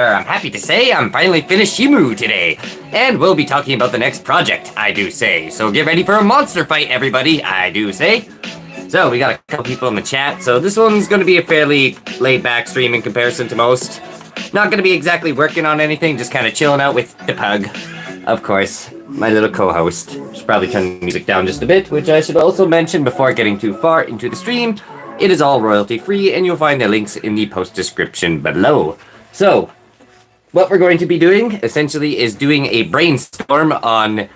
I'm happy to say I'm finally finished Shimo today, and we'll be talking about the next project, I do say. So get ready for a monster fight, everybody, I do say. So we got a couple people in the chat, so this one's going to be a fairly laid-back stream in comparison to most. Not going to be exactly working on anything, just kind of chilling out with the pug, of course, my little co-host. Should probably turn the music down just a bit, which I should also mention before getting too far into the stream. It is all royalty-free, and you'll find the links in the post description below. So, what we're going to be doing, essentially, is doing a brainstorm on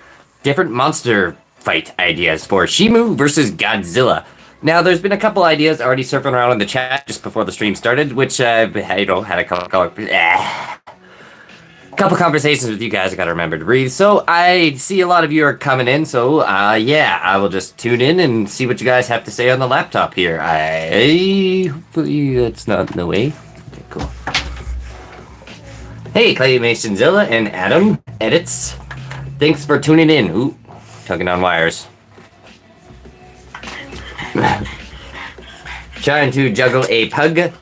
different monster fight ideas for Shimo versus Godzilla. Now, there's been a couple ideas already surfing around in the chat just before the stream started, which I've, had a couple conversations with you guys. I gotta remember to breathe. So I see a lot of you are coming in. So yeah, I will just tune in and see what you guys have to say on the laptop here. Hopefully that's not in the way. Okay, cool. Hey, Claymationzilla and Adam Edits. Thanks for tuning in. Ooh, tugging on wires. Trying to juggle a pug.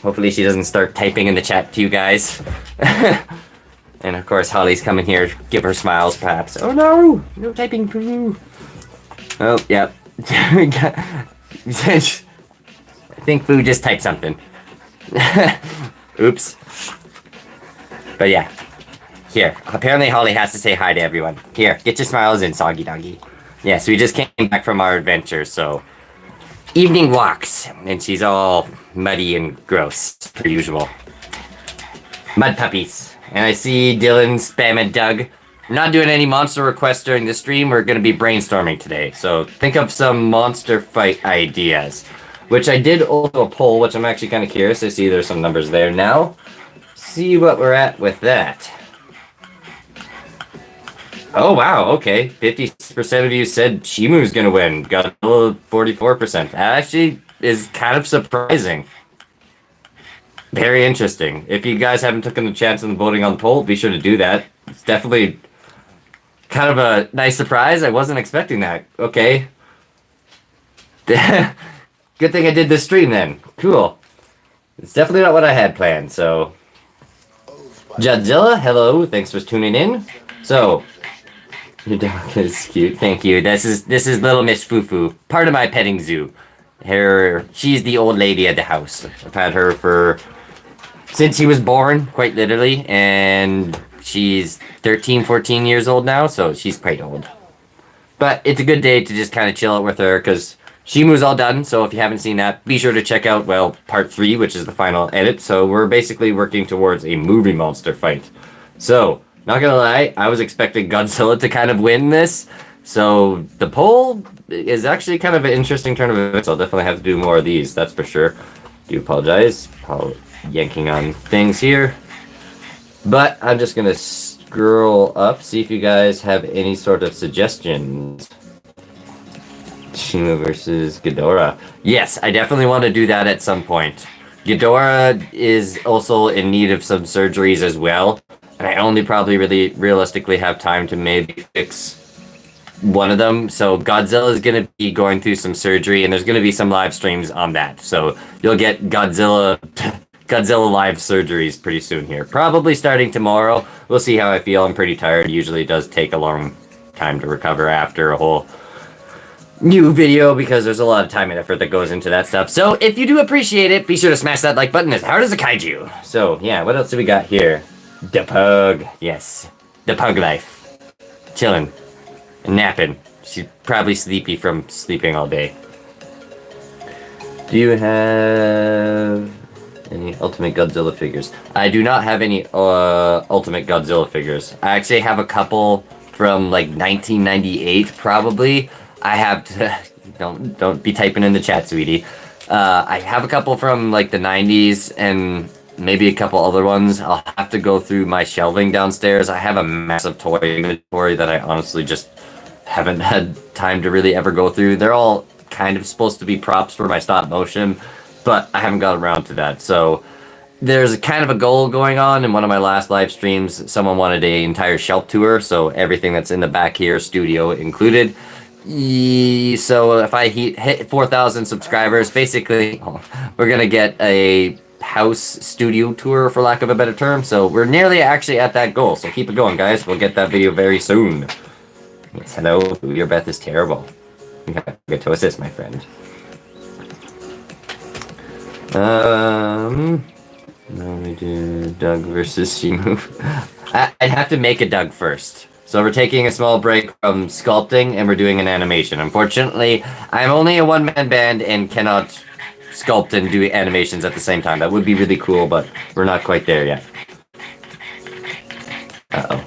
Hopefully she doesn't start typing in the chat to you guys. And of course, Holly's coming here to give her smiles, perhaps. Oh no! No typing for you. Oh, yep. I think Foo just typed something. Oops. But yeah. Here. Apparently Holly has to say hi to everyone. Here, get your smiles in, Soggy Doggy. Yeah, so we just came back from our adventure, so... Evening walks. And she's all muddy and gross, per usual. Mud puppies. And I see Dylan spamming Doug. We're not doing any monster requests during the stream. We're going to be brainstorming today. So think of some monster fight ideas. Which I did also poll, which I'm actually kind of curious. I see there's some numbers there now. See what we're at with that. Oh, wow. Okay. 50% of you said Shimo's going to win. Godzilla 44%. That actually is kind of surprising. Very interesting. If you guys haven't taken the chance in voting on the poll, be sure to do that. It's definitely kind of a nice surprise. I wasn't expecting that. Okay. Good thing I did this stream then. Cool. It's definitely not what I had planned, so... Godzilla, hello. Thanks for tuning in. So, your dog is cute. Thank you. This is little Miss Fufu. Part of my petting zoo. She's the old lady at the house. I've had her since she was born, quite literally, and she's 13, 14 years old now, so she's quite old. But it's a good day to just kind of chill out with her, because Shimo's all done, so if you haven't seen that, be sure to check out, well, part 3, which is the final edit. So we're basically working towards a movie monster fight. So, not gonna lie, I was expecting Godzilla to kind of win this, so the poll is actually kind of an interesting turn of events. I'll definitely have to do more of these, that's for sure. Do apologize. Yanking on things here, but I'm just gonna scroll up, see if you guys have any sort of suggestions. Shimo versus Ghidorah. Yes, I definitely want to do that at some point. Ghidorah is also in need of some surgeries as well, and I only probably really realistically have time to maybe fix one of them. So Godzilla is going to be going through some surgery, and there's going to be some live streams on that. So you'll get Godzilla live surgeries pretty soon here. Probably starting tomorrow. We'll see how I feel. I'm pretty tired. Usually it does take a long time to recover after a whole new video because there's a lot of time and effort that goes into that stuff. So if you do appreciate it, be sure to smash that like button as hard as a kaiju. So yeah, what else do we got here? The pug. Yes. The pug life. Chilling. And napping. She's probably sleepy from sleeping all day. Do you have any Ultimate Godzilla figures? I do not have any Ultimate Godzilla figures. I actually have a couple from like 1998 probably. I have to don't be typing in the chat, sweetie. I have a couple from like the 90s and maybe a couple other ones. I'll have to go through my shelving downstairs. I have a massive toy inventory that I honestly just haven't had time to really ever go through. They're all kind of supposed to be props for my stop motion, but I haven't got around to that. So there's kind of a goal going on. In one of my last live streams, someone wanted an entire shelf tour, so everything that's in the back here, studio included. So if I hit 4,000 subscribers, basically, we're gonna get a house studio tour, for lack of a better term. So we're nearly actually at that goal. So keep it going, guys. We'll get that video very soon. Yes, hello. Your breath is terrible. You have to get to assist, my friend. Now we do Doug versus Shimo. I'd have to make a Doug first. So we're taking a small break from sculpting and we're doing an animation. Unfortunately, I'm only a one-man band and cannot sculpt and do animations at the same time. That would be really cool, but we're not quite there yet. Uh-oh.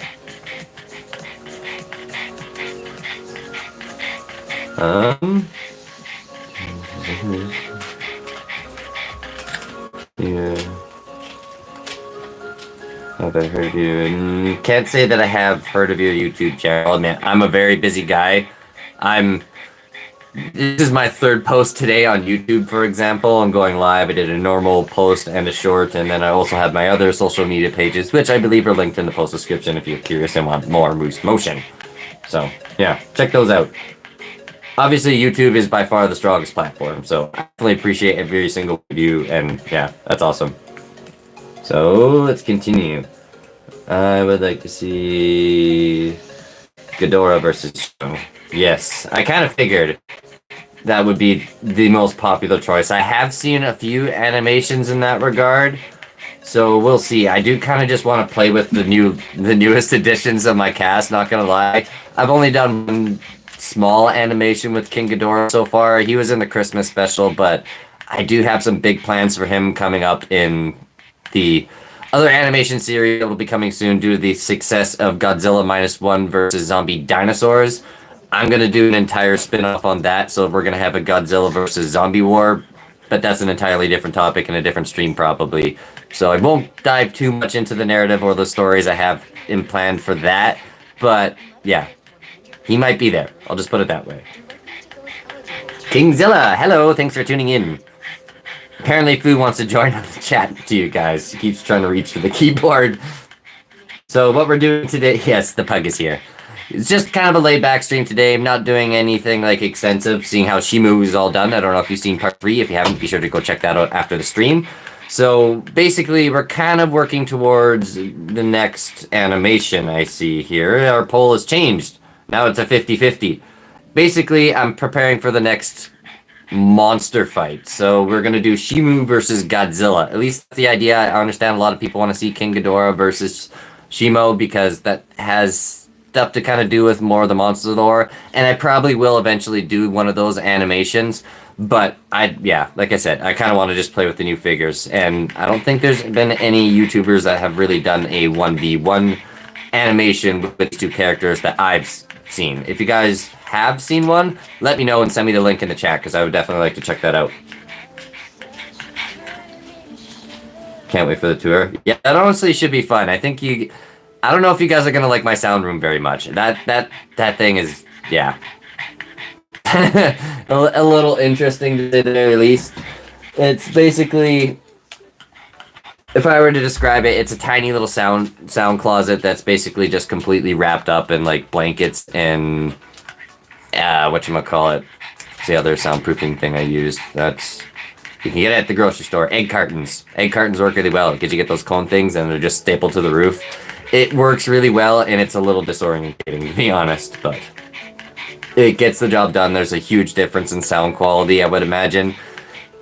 Yeah. Have I heard you? Can't say that I have heard of your YouTube channel. I'll admit, I'm a very busy guy. This is my third post today on YouTube, for example. I'm going live. I did a normal post and a short, and then I also have my other social media pages, which I believe are linked in the post description if you're curious and want more Moose Motion. So, yeah, check those out. Obviously, YouTube is by far the strongest platform, so I definitely appreciate every single view, and yeah, that's awesome. So, let's continue. I would like to see Ghidorah versus Shimo. Yes, I kind of figured that would be the most popular choice. I have seen a few animations in that regard, so we'll see. I do kind of just want to play with the newest editions of my cast, not gonna lie. I've only done one small animation with King Ghidorah so far. He was in the Christmas special, but I do have some big plans for him coming up in the other animation series that will be coming soon due to the success of Godzilla -1 versus zombie dinosaurs. I'm going to do an entire spin-off on that, so we're going to have a Godzilla versus zombie war, but that's an entirely different topic and a different stream probably. So I won't dive too much into the narrative or the stories I have in plan for that, but yeah, he might be there. I'll just put it that way. Kingzilla, hello, thanks for tuning in. Apparently Fu wants to join on the chat to you guys. He keeps trying to reach for the keyboard. So what we're doing today, yes, the pug is here. It's just kind of a laid-back stream today. I'm not doing anything like extensive, seeing how Shimo is all done. I don't know if you've seen part 3. If you haven't, be sure to go check that out after the stream. So basically, we're kind of working towards the next animation I see here. Our poll has changed. Now it's a 50-50. Basically, I'm preparing for the next monster fight. So we're going to do Shimo versus Godzilla. At least that's the idea. I understand a lot of people want to see King Ghidorah versus Shimo because that has stuff to kind of do with more of the monster lore, and I probably will eventually do one of those animations, but like I said, I kind of want to just play with the new figures, and I don't think there's been any YouTubers that have really done a 1v1 animation with two characters that I've seen. If you guys have seen one, let me know and send me the link in the chat, because I would definitely like to check that out. Can't wait for the tour. Yeah, that honestly should be fun. I don't know if you guys are gonna like my sound room very much. That thing is, yeah, a little interesting to say the very least. It's basically, if I were to describe it, it's a tiny little sound closet that's basically just completely wrapped up in like blankets and whatchamacallit. It's the other soundproofing thing I used. You can get it at the grocery store. Egg cartons. Egg cartons work really well because you get those cone things and they're just stapled to the roof. It works really well, and it's a little disorientating, to be honest, but it gets the job done. There's a huge difference in sound quality, I would imagine.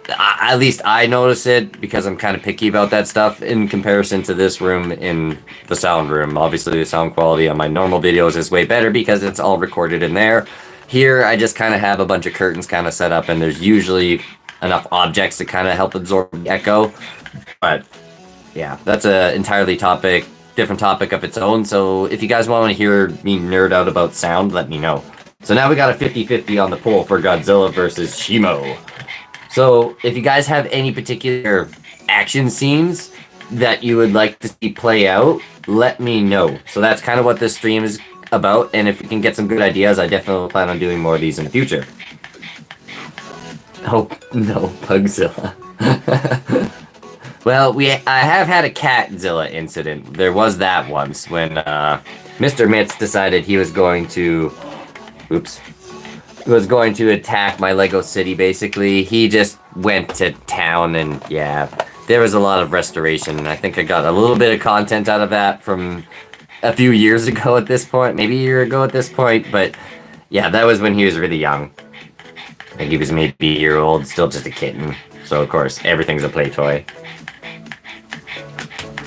At least I notice it, because I'm kind of picky about that stuff in comparison to this room in the sound room. Obviously, the sound quality on my normal videos is way better because it's all recorded in there. Here, I just kind of have a bunch of curtains kind of set up, and there's usually enough objects to kind of help absorb the echo. But, yeah, that's an entirely different topic of its own, so if you guys want to hear me nerd out about sound, let me know. So now we got a 50-50 on the poll for Godzilla versus Shimo. So if you guys have any particular action scenes that you would like to see play out, let me know. So that's kind of what this stream is about, and if we can get some good ideas, I definitely plan on doing more of these in the future. Oh, no, Pugzilla. Well, I have had a Catzilla incident. There was that once when Mr. Mitz decided he was going to attack my Lego city, basically. He just went to town, and yeah, there was a lot of restoration, and I think I got a little bit of content out of that from a few years ago at this point, maybe a year ago at this point, but yeah, that was when he was really young. I think he was maybe a year old, still just a kitten. So of course, everything's a play toy.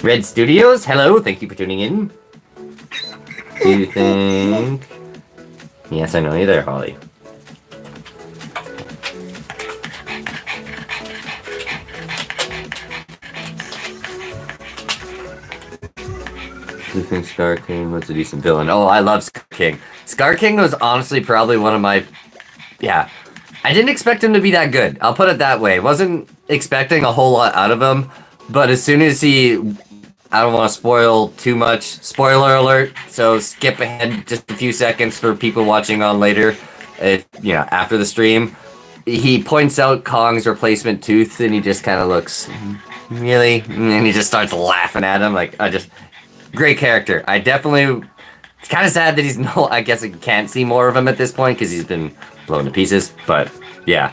Red Studios, hello, thank you for tuning in. Do you think... Yes, I know you there, Holly. Do you think Scar King was a decent villain? Oh, I love Scar King. Scar King was honestly probably one of my... Yeah. I didn't expect him to be that good. I'll put it that way. Wasn't expecting a whole lot out of him, but as soon as he... I don't want to spoil too much. Spoiler alert, so skip ahead just a few seconds for people watching on later, after the stream. He points out Kong's replacement tooth, and he just kind of looks, really? And he just starts laughing at him, great character. It's kind of sad that I guess I can't see more of him at this point, because he's been blown to pieces, but yeah.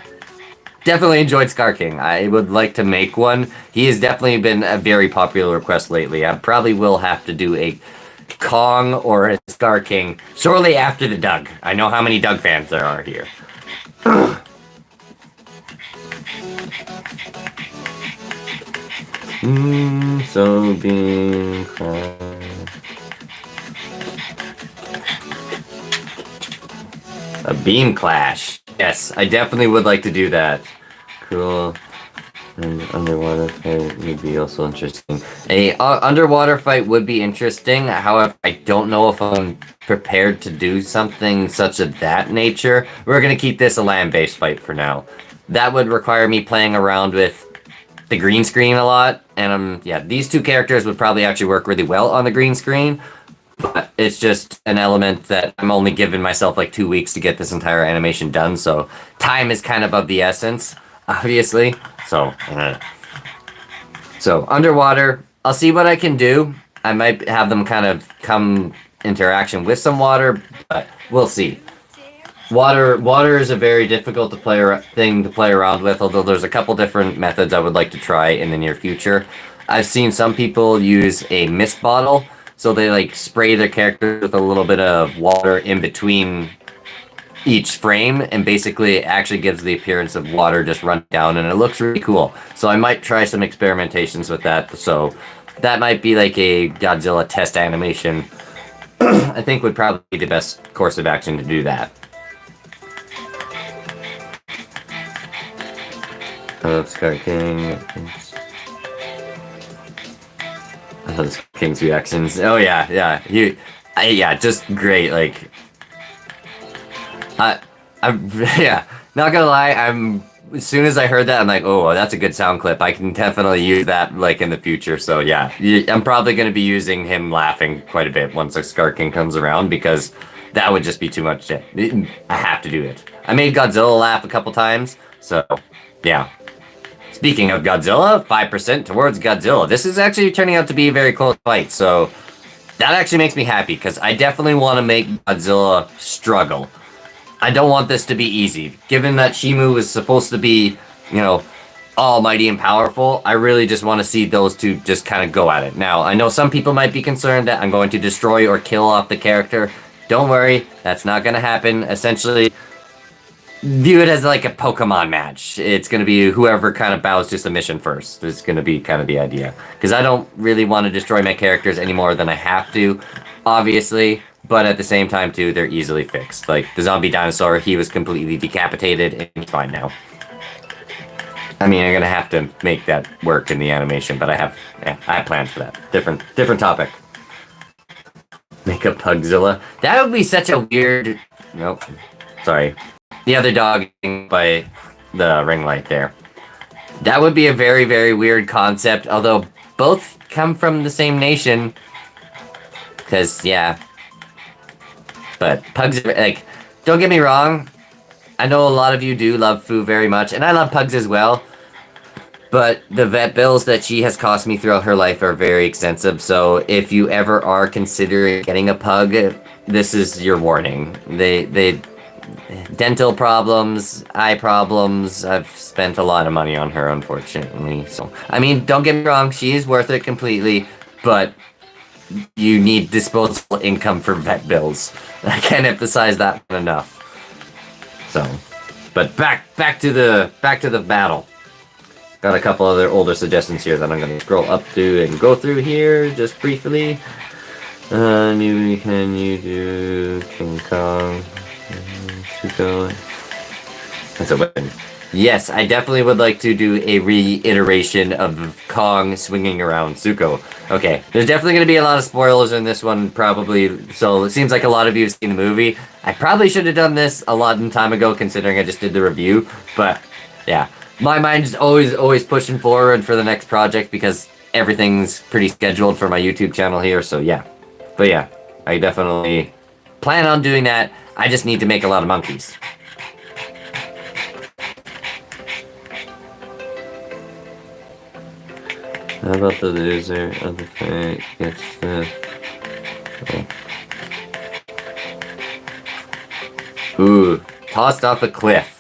Definitely enjoyed Scar King. I would like to make one. He has definitely been a very popular request lately. I probably will have to do a Kong or a Scar King shortly after the Doug. I know how many Doug fans there are here. So being... A beam clash. Yes, I definitely would like to do that. Cool. And underwater fight would be also interesting. A underwater fight would be interesting. However, I don't know if I'm prepared to do something such of that nature. We're gonna keep this a land-based fight for now. That would require me playing around with the green screen a lot. And these two characters would probably actually work really well on the green screen. But it's just an element that I'm only giving myself 2 weeks to get this entire animation done, so time is kind of the essence, obviously. So underwater, I'll see what I can do. I might have them kind of come interaction with some water, but we'll see. Water is a very difficult thing to play around with, although there's a couple different methods I would like to try in the near future. I've seen some people use a mist bottle. So they spray their character with a little bit of water in between each frame, and basically it actually gives the appearance of water just running down, and it looks really cool. So I might try some experimentations with that. So that might be a Godzilla test animation. I think would probably be the best course of action to do that. I love Scar King. I love King's reactions. Oh yeah. Just great. Not gonna lie. As soon as I heard that, I'm like, oh, that's a good sound clip. I can definitely use that in the future. So yeah, I'm probably gonna be using him laughing quite a bit once Scar King comes around, because that would just be too much. I have to do it. I made Godzilla laugh a couple times, so yeah. Speaking of Godzilla, 5% towards Godzilla. This is actually turning out to be a very close fight, so that actually makes me happy, because I definitely want to make Godzilla struggle. I don't want this to be easy. Given that Shimo is supposed to be, almighty and powerful, I really just want to see those two just kind of go at it. Now, I know some people might be concerned that I'm going to destroy or kill off the character. Don't worry, that's not going to happen. Essentially, view it as a Pokemon match. It's going to be whoever kind of bows to submission first. It's going to be kind of the idea. Because I don't really want to destroy my characters any more than I have to, obviously. But at the same time, too, they're easily fixed. The zombie dinosaur, he was completely decapitated, and he's fine now. I mean, I'm going to have to make that work in the animation, but I have plans for that. Different topic. Make a Pugzilla. That would be such a weird... Nope. Sorry. The other dog by the ring light there. That would be a very, very weird concept, although both come from the same nation. Because, yeah. But pugs, don't get me wrong. I know a lot of you do love Fu very much, and I love pugs as well. But the vet bills that she has cost me throughout her life are very extensive, so if you ever are considering getting a pug, this is your warning. dental problems, eye problems. I've spent a lot of money on her, unfortunately. So, I mean, don't get me wrong, she is worth it completely, but you need disposable income for vet bills. I can't emphasize that enough. So, but back to the battle. Got a couple other older suggestions here that I'm going to scroll up to and go through here just briefly. Can you do King Kong? Suko? That's a weapon. Yes, I definitely would like to do a reiteration of Kong swinging around Suko. Okay, there's definitely going to be a lot of spoilers in this one, probably, so it seems like a lot of you have seen the movie. I probably should have done this a long time ago, considering I just did the review, but yeah. My mind's always pushing forward for the next project, because everything's pretty scheduled for my YouTube channel here, so yeah. But yeah, I definitely plan on doing that. I just need to make a lot of monkeys. How about the loser of the fight gets the... Oh. Ooh, tossed off a cliff.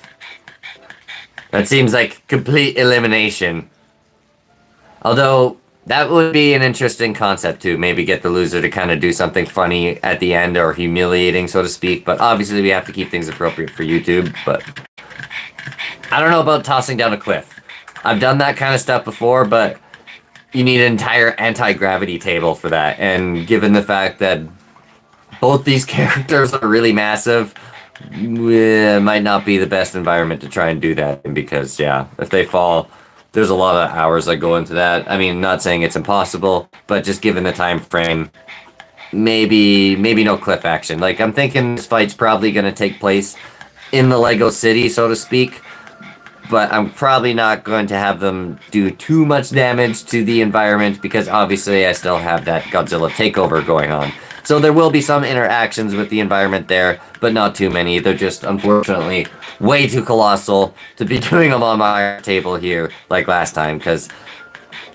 That seems like complete elimination. Although, that would be an interesting concept too. Maybe get the loser to kind of do something funny at the end, or humiliating, so to speak. But obviously we have to keep things appropriate for YouTube. But I don't know about tossing down a cliff. I've done that kind of stuff before, but you need an entire anti-gravity table for that. And given the fact that both these characters are really massive, it might not be the best environment to try and do that in, because yeah, if they fall, there's a lot of hours that go into that. I mean, not saying it's impossible, but just given the time frame, maybe no cliff action. Like, I'm thinking this fight's probably going to take place in the Lego City, so to speak, but I'm probably not going to have them do too much damage to the environment, because obviously I still have that Godzilla takeover going on. So there will be some interactions with the environment there, but not too many. They're just, unfortunately, way too colossal to be doing them on my table here like last time, because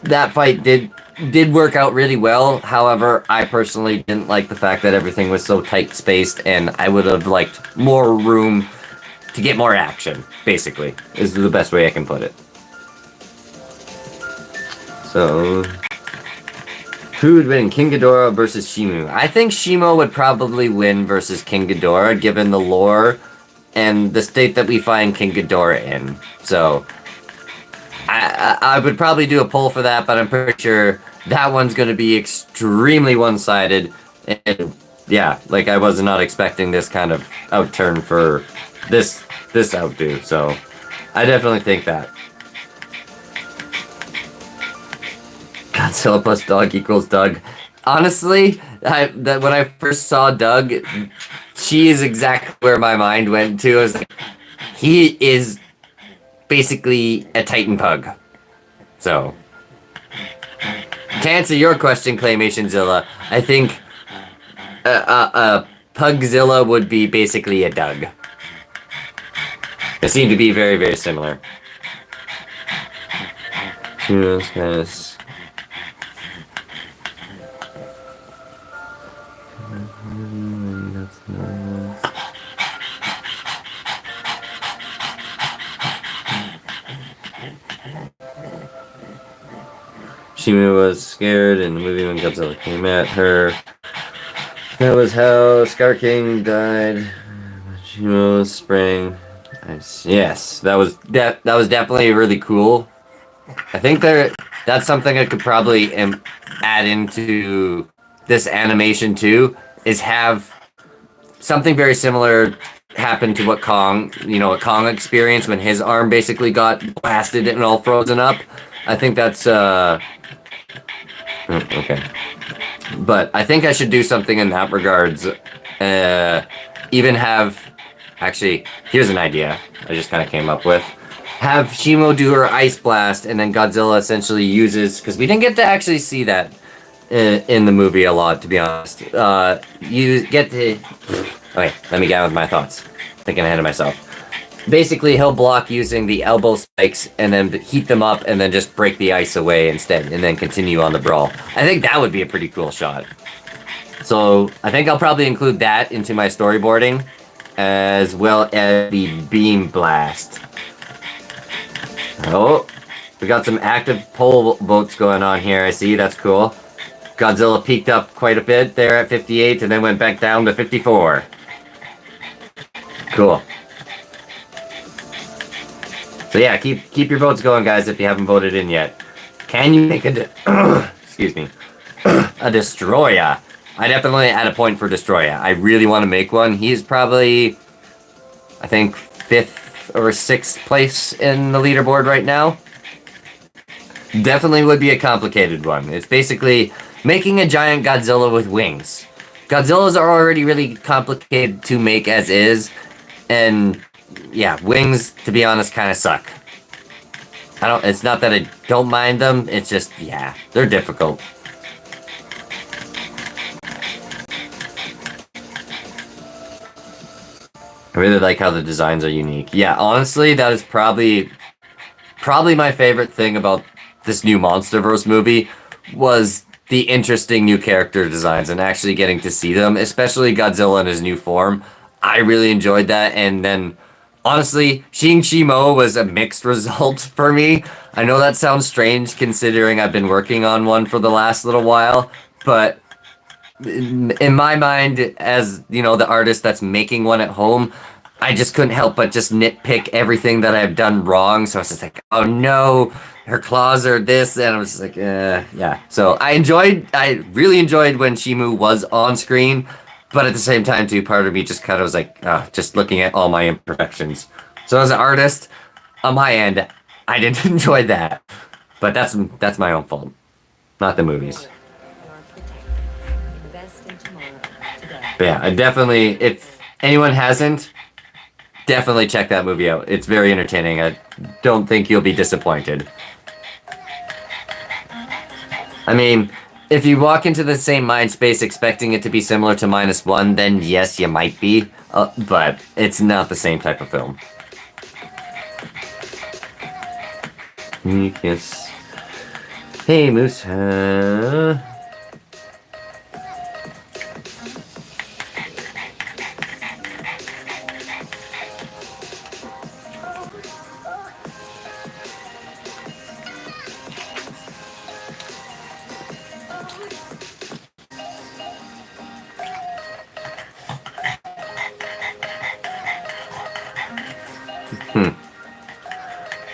that fight did work out really well. However, I personally didn't like the fact that everything was so tight spaced, and I would have liked more room to get more action, basically, is the best way I can put it. So, who would win, King Ghidorah versus Shimo? I think Shimo would probably win versus King Ghidorah, given the lore and the state that we find King Ghidorah in. So, I would probably do a poll for that, but I'm pretty sure that one's going to be extremely one-sided. And yeah, like, I was not expecting this kind of outturn for this outdo, so I definitely think that. Godzilla plus dog equals Doug. Honestly, when I first saw Doug, she is exactly where my mind went to. I was like, he is basically a Titan Pug. So, to answer your question, Claymationzilla, I think Pugzilla would be basically a Doug. They seem to be very, very similar. Yes. Shimo was scared in the movie when Godzilla came at her. That was how Scar King died. Shimo sprang. Yes, that was definitely really cool. I think that's something I could probably add into this animation too, is have something very similar happen to what Kong experienced when his arm basically got blasted and all frozen up. I think that's okay. But I think I should do something in that regards. Even have... Actually, here's an idea I just kind of came up with. Have Shimo do her ice blast, and then Godzilla essentially uses... Because we didn't get to actually see that in the movie a lot, to be honest. You get to... Okay, let me get on with my thoughts. Thinking ahead of myself. Basically, he'll block using the elbow spikes, and then heat them up, and then just break the ice away instead, and then continue on the brawl. I think that would be a pretty cool shot. So, I think I'll probably include that into my storyboarding. as well as the Beam Blast. Oh, we got some active poll votes going on here. I see, that's cool. Godzilla peaked up quite a bit there at 58 and then went back down to 54. Cool. So yeah, keep your votes going, guys, if you haven't voted in yet. Can you make a excuse me, a Destroyer? I definitely add a point for Destroyer. I really want to make one. He's probably, I think, 5th or 6th place in the leaderboard right now. Definitely would be a complicated one. It's basically making a giant Godzilla with wings. Godzillas are already really complicated to make as is, and yeah, wings, to be honest, kind of suck. It's not that I don't mind them, it's just, yeah, they're difficult. I really like how the designs are unique. Yeah, honestly, that is probably my favorite thing about this new MonsterVerse movie was the interesting new character designs and actually getting to see them, especially Godzilla in his new form. I really enjoyed that, and then honestly, seeing Shimo was a mixed result for me. I know that sounds strange considering I've been working on one for the last little while, but in my mind, as you know, the artist that's making one at home, I just couldn't help but just nitpick everything that I've done wrong. So I was just like, oh no, her claws are this, and I was just like, yeah. So I really enjoyed when Shimo was on screen, but at the same time, too, part of me just kind of was like, just looking at all my imperfections. So as an artist, on my end, I didn't enjoy that, but that's my own fault, not the movies. But yeah, I definitely, if anyone hasn't, definitely check that movie out. It's very entertaining. I don't think you'll be disappointed. I mean, if you walk into the same mind space expecting it to be similar to -1, then yes, you might be, but it's not the same type of film. Yes. Hey, Moose.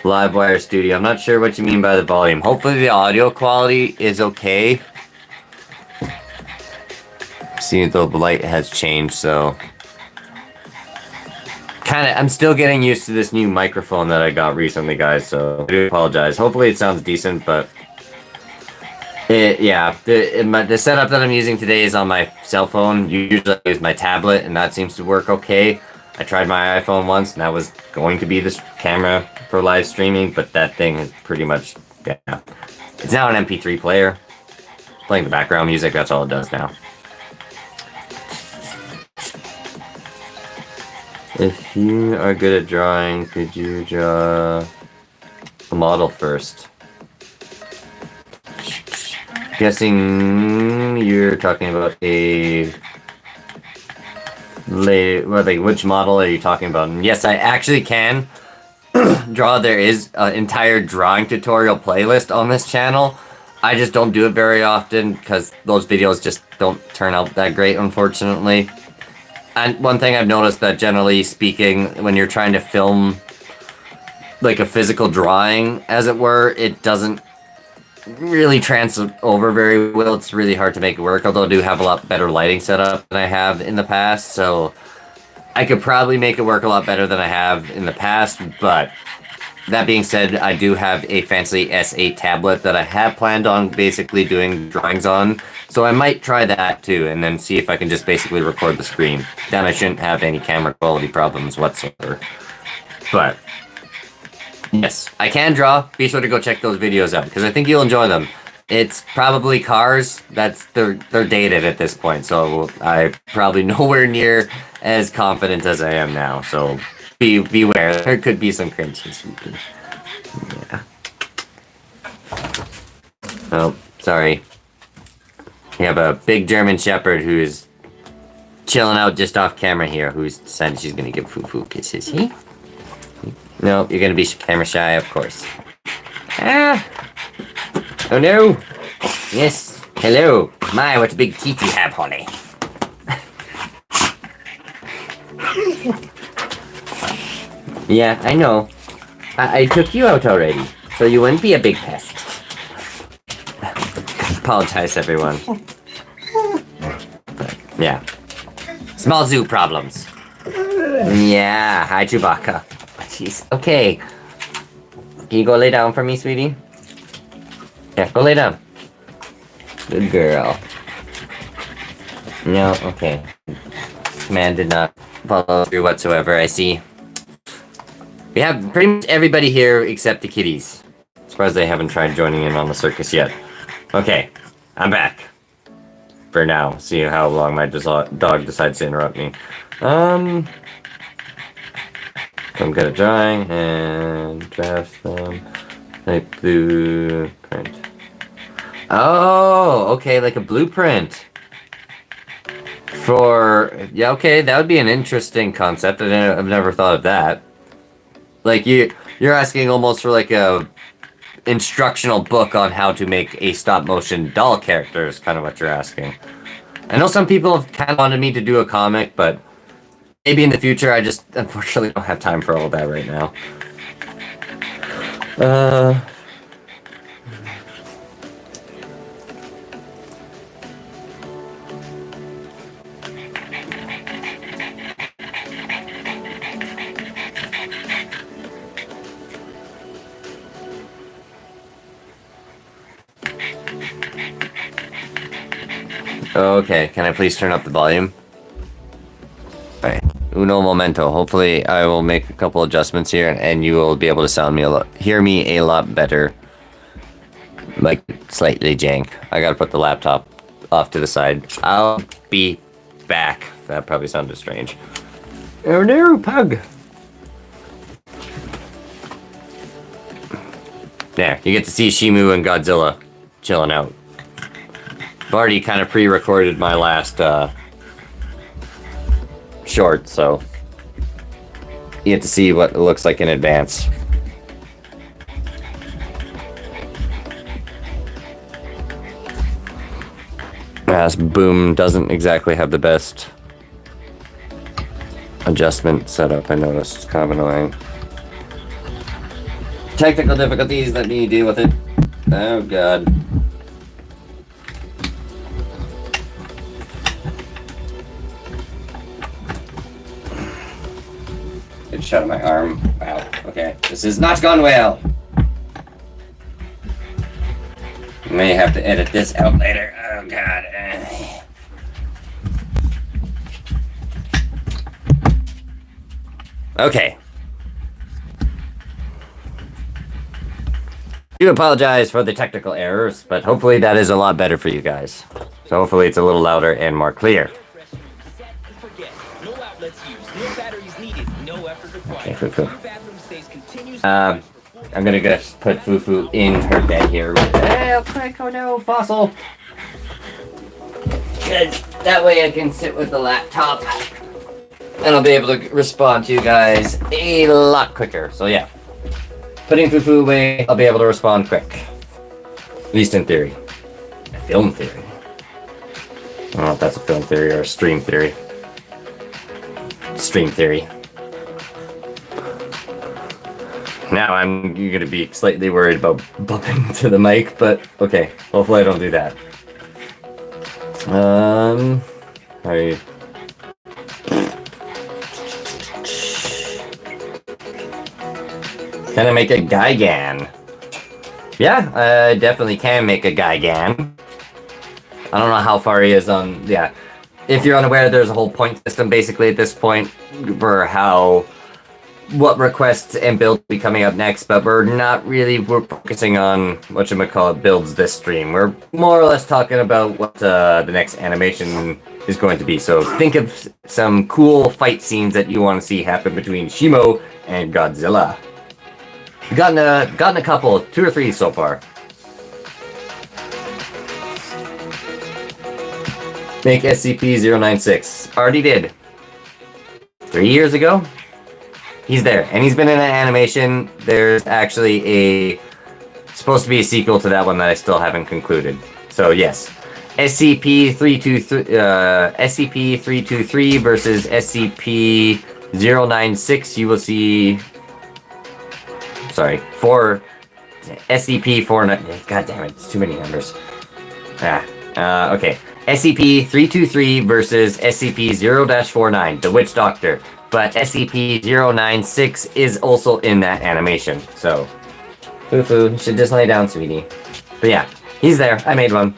Livewire Studio. I'm not sure what you mean by the volume. Hopefully the audio quality is okay. Seeing the light has changed, so I'm still getting used to this new microphone that I got recently, guys, so I do apologize. Hopefully it sounds decent, but the setup that I'm using today is on my cell phone. Usually I use my tablet, and that seems to work okay. I tried my iPhone once, and that was going to be this camera for live streaming, but that thing is pretty much, yeah. It's now an MP3 player. Playing the background music, that's all it does now. If you are good at drawing, could you draw a model first? Guessing you're talking about which model are you talking about? And yes, I actually can draw. There is an entire drawing tutorial playlist on this channel. I just don't do it very often because those videos just don't turn out that great, unfortunately. And one thing I've noticed that generally speaking, when you're trying to film like a physical drawing, as it were, it doesn't really translate over very well. It's really hard to make it work, although I do have a lot better lighting setup than I have in the past, so I could probably make it work a lot better than I have in the past. But that being said, I do have a fancy S8 tablet that I have planned on basically doing drawings on, so I might try that too, and then see if I can just basically record the screen. Then I shouldn't have any camera quality problems whatsoever. But yes, I can draw. Be sure to go check those videos out, because I think you'll enjoy them. It's probably cars. They're dated at this point, so I'm probably nowhere near as confident as I am now. So beware. There could be some cringes. Yeah. Oh, sorry. We have a big German Shepherd who's chilling out just off camera here, who's decided she's gonna give Fufu kisses. He? No, you're gonna be camera shy, of course. Ah! Oh no! Yes, hello. My, what a big teeth you have, Holly. Yeah, I know. I took you out already, so you wouldn't be a big pest. Apologize, everyone. Yeah. Small zoo problems. Yeah, hi, Chewbacca. Jeez, okay. Can you go lay down for me, sweetie? Yeah, go lay down. Good girl. No, okay. Command did not follow through whatsoever, I see. We have pretty much everybody here except the kitties. Surprised they haven't tried joining in on the circus yet. Okay, I'm back. For now. See how long my dog decides to interrupt me. I'm good at drawing and draft them. Like blueprint. Oh, okay, like a blueprint. Yeah, okay, that would be an interesting concept. I've never thought of that. Like you're asking almost for like a instructional book on how to make a stop motion doll character is kind of what you're asking. I know some people have kind of wanted me to do a comic, but maybe in the future. I just unfortunately don't have time for all that right now. Okay, can I please turn up the volume? Alright, uno momento. Hopefully I will make a couple adjustments here and you will be able to hear me a lot better. Like, slightly jank. I gotta put the laptop off to the side. I'll be back. That probably sounded strange. Oh no, pug! There, you get to see Shimo and Godzilla chilling out. I've already kind of pre-recorded my last short, so you get to see what it looks like in advance. This boom doesn't exactly have the best adjustment setup, I noticed. It's kind of annoying. Technical difficulties, let me deal with it. Oh god. Good shot of my arm. Wow, okay. This has not gone well. May have to edit this out later. Oh god. Okay. I do apologize for the technical errors, but hopefully that is a lot better for you guys. So hopefully it's a little louder and more clear. Okay, Fufu. I'm gonna just put Fufu in her bed here real quick. Oh no, fossil! Good. That way I can sit with the laptop. And I'll be able to respond to you guys a lot quicker. So yeah. Putting Fufu away, I'll be able to respond quick. At least in theory. Film theory. I don't know if that's a film theory or a stream theory. Stream theory. Now I'm going to be slightly worried about bumping to the mic, but okay. Hopefully I don't do that. Can I make a Gigan? Yeah, I definitely can make a Gigan. I don't know how far he is on... Yeah. If you're unaware, there's a whole point system basically at this point for what requests and builds will be coming up next, but we're focusing on whatchamacallit builds this stream. We're more or less talking about what the next animation is going to be. So think of some cool fight scenes that you want to see happen between Shimo and Godzilla. We've gotten a couple, 2 or 3 so far. Make SCP-096. Already did. 3 years ago? He's there. And he's been in an animation. There's actually supposed to be a sequel to that one that I still haven't concluded. So yes. SCP-323 versus SCP-096. You will see... Sorry. SCP-49... God damn it. It's too many numbers. Okay. SCP-323 versus SCP-0-49, the Witch Doctor. But SCP-096 is also in that animation, so... Foo-foo, you should just lay down, sweetie. But yeah, he's there. I made one.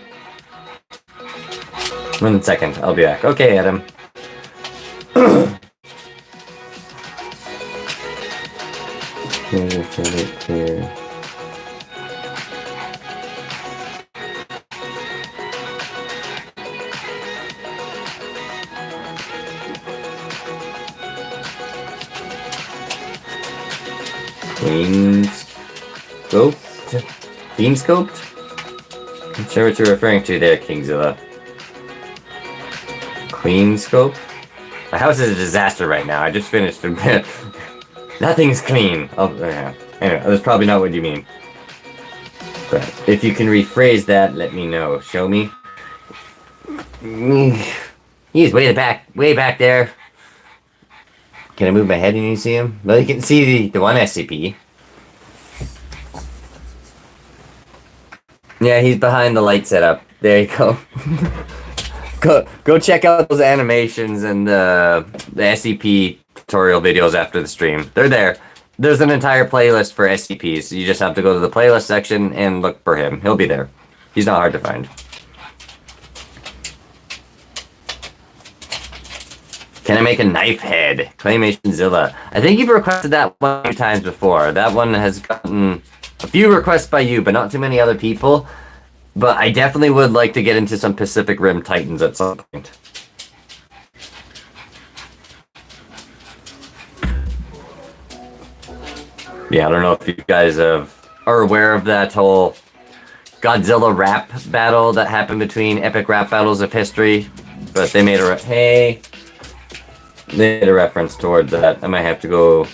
1 second, I'll be back. Okay, Adam. Here. Beam-scoped? I'm sure what you're referring to there, Kingzilla. Clean scope? My house is a disaster right now. I just finished a bit. Nothing's clean. Oh, yeah. Anyway, that's probably not what you mean. But if you can rephrase that, let me know. Show me. He's way back there. Can I move my head and you see him? Well, you can see the one SCP. Yeah, he's behind the light setup. There you go. Go check out those animations and the SCP tutorial videos after the stream. They're there. There's an entire playlist for SCPs. You just have to go to the playlist section and look for him. He'll be there. He's not hard to find. Can I make a knife head? Claymationzilla. I think you've requested that one a few times before. That one has gotten a few requests by you, but not too many other people. But I definitely would like to get into some Pacific Rim Titans at some point. Yeah, I don't know if you guys are aware of that whole Godzilla rap battle that happened between epic rap battles of history, but they made a reference towards that. I might have to go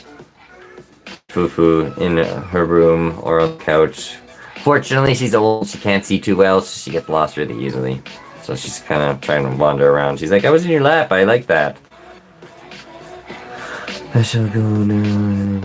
foo-foo in her room or on the couch. Fortunately, she's old. She can't see too well, so she gets lost really easily. So she's kind of trying to wander around. She's like, I was in your lap. I like that. I shall go now.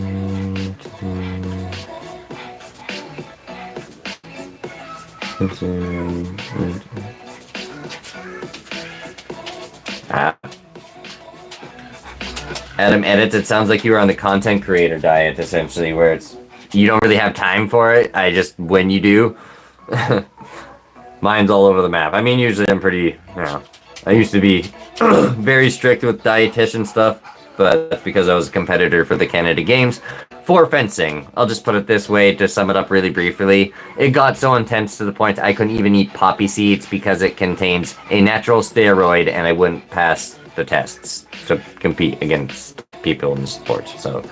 Adam edits. It sounds like you were on the content creator diet, essentially, where it's you don't really have time for it. I just, when you do, mine's all over the map. I mean, usually I'm pretty, I used to be very strict with dietitian stuff, but that's because I was a competitor for the Canada Games for fencing. I'll just put it this way to sum it up really briefly. It got so intense to the point I couldn't even eat poppy seeds because it contains a natural steroid and I wouldn't pass the tests to compete against people in the sport. So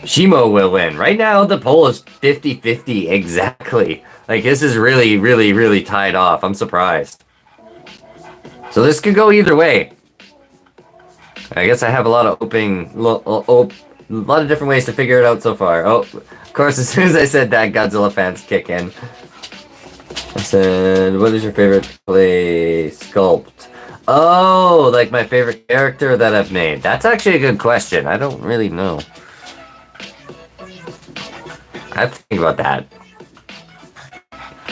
Shimo will win. Right now, the poll is 50-50 exactly. Like, this is really, really, really tied off. I'm surprised. So this could go either way. I guess I have a lot of a lot of different ways to figure it out so far. Oh, of course, as soon as I said that, Godzilla fans kick in. I said, what is your favorite play sculpt? Oh, like my favorite character that I've made. That's actually a good question. I don't really know. I have to think about that.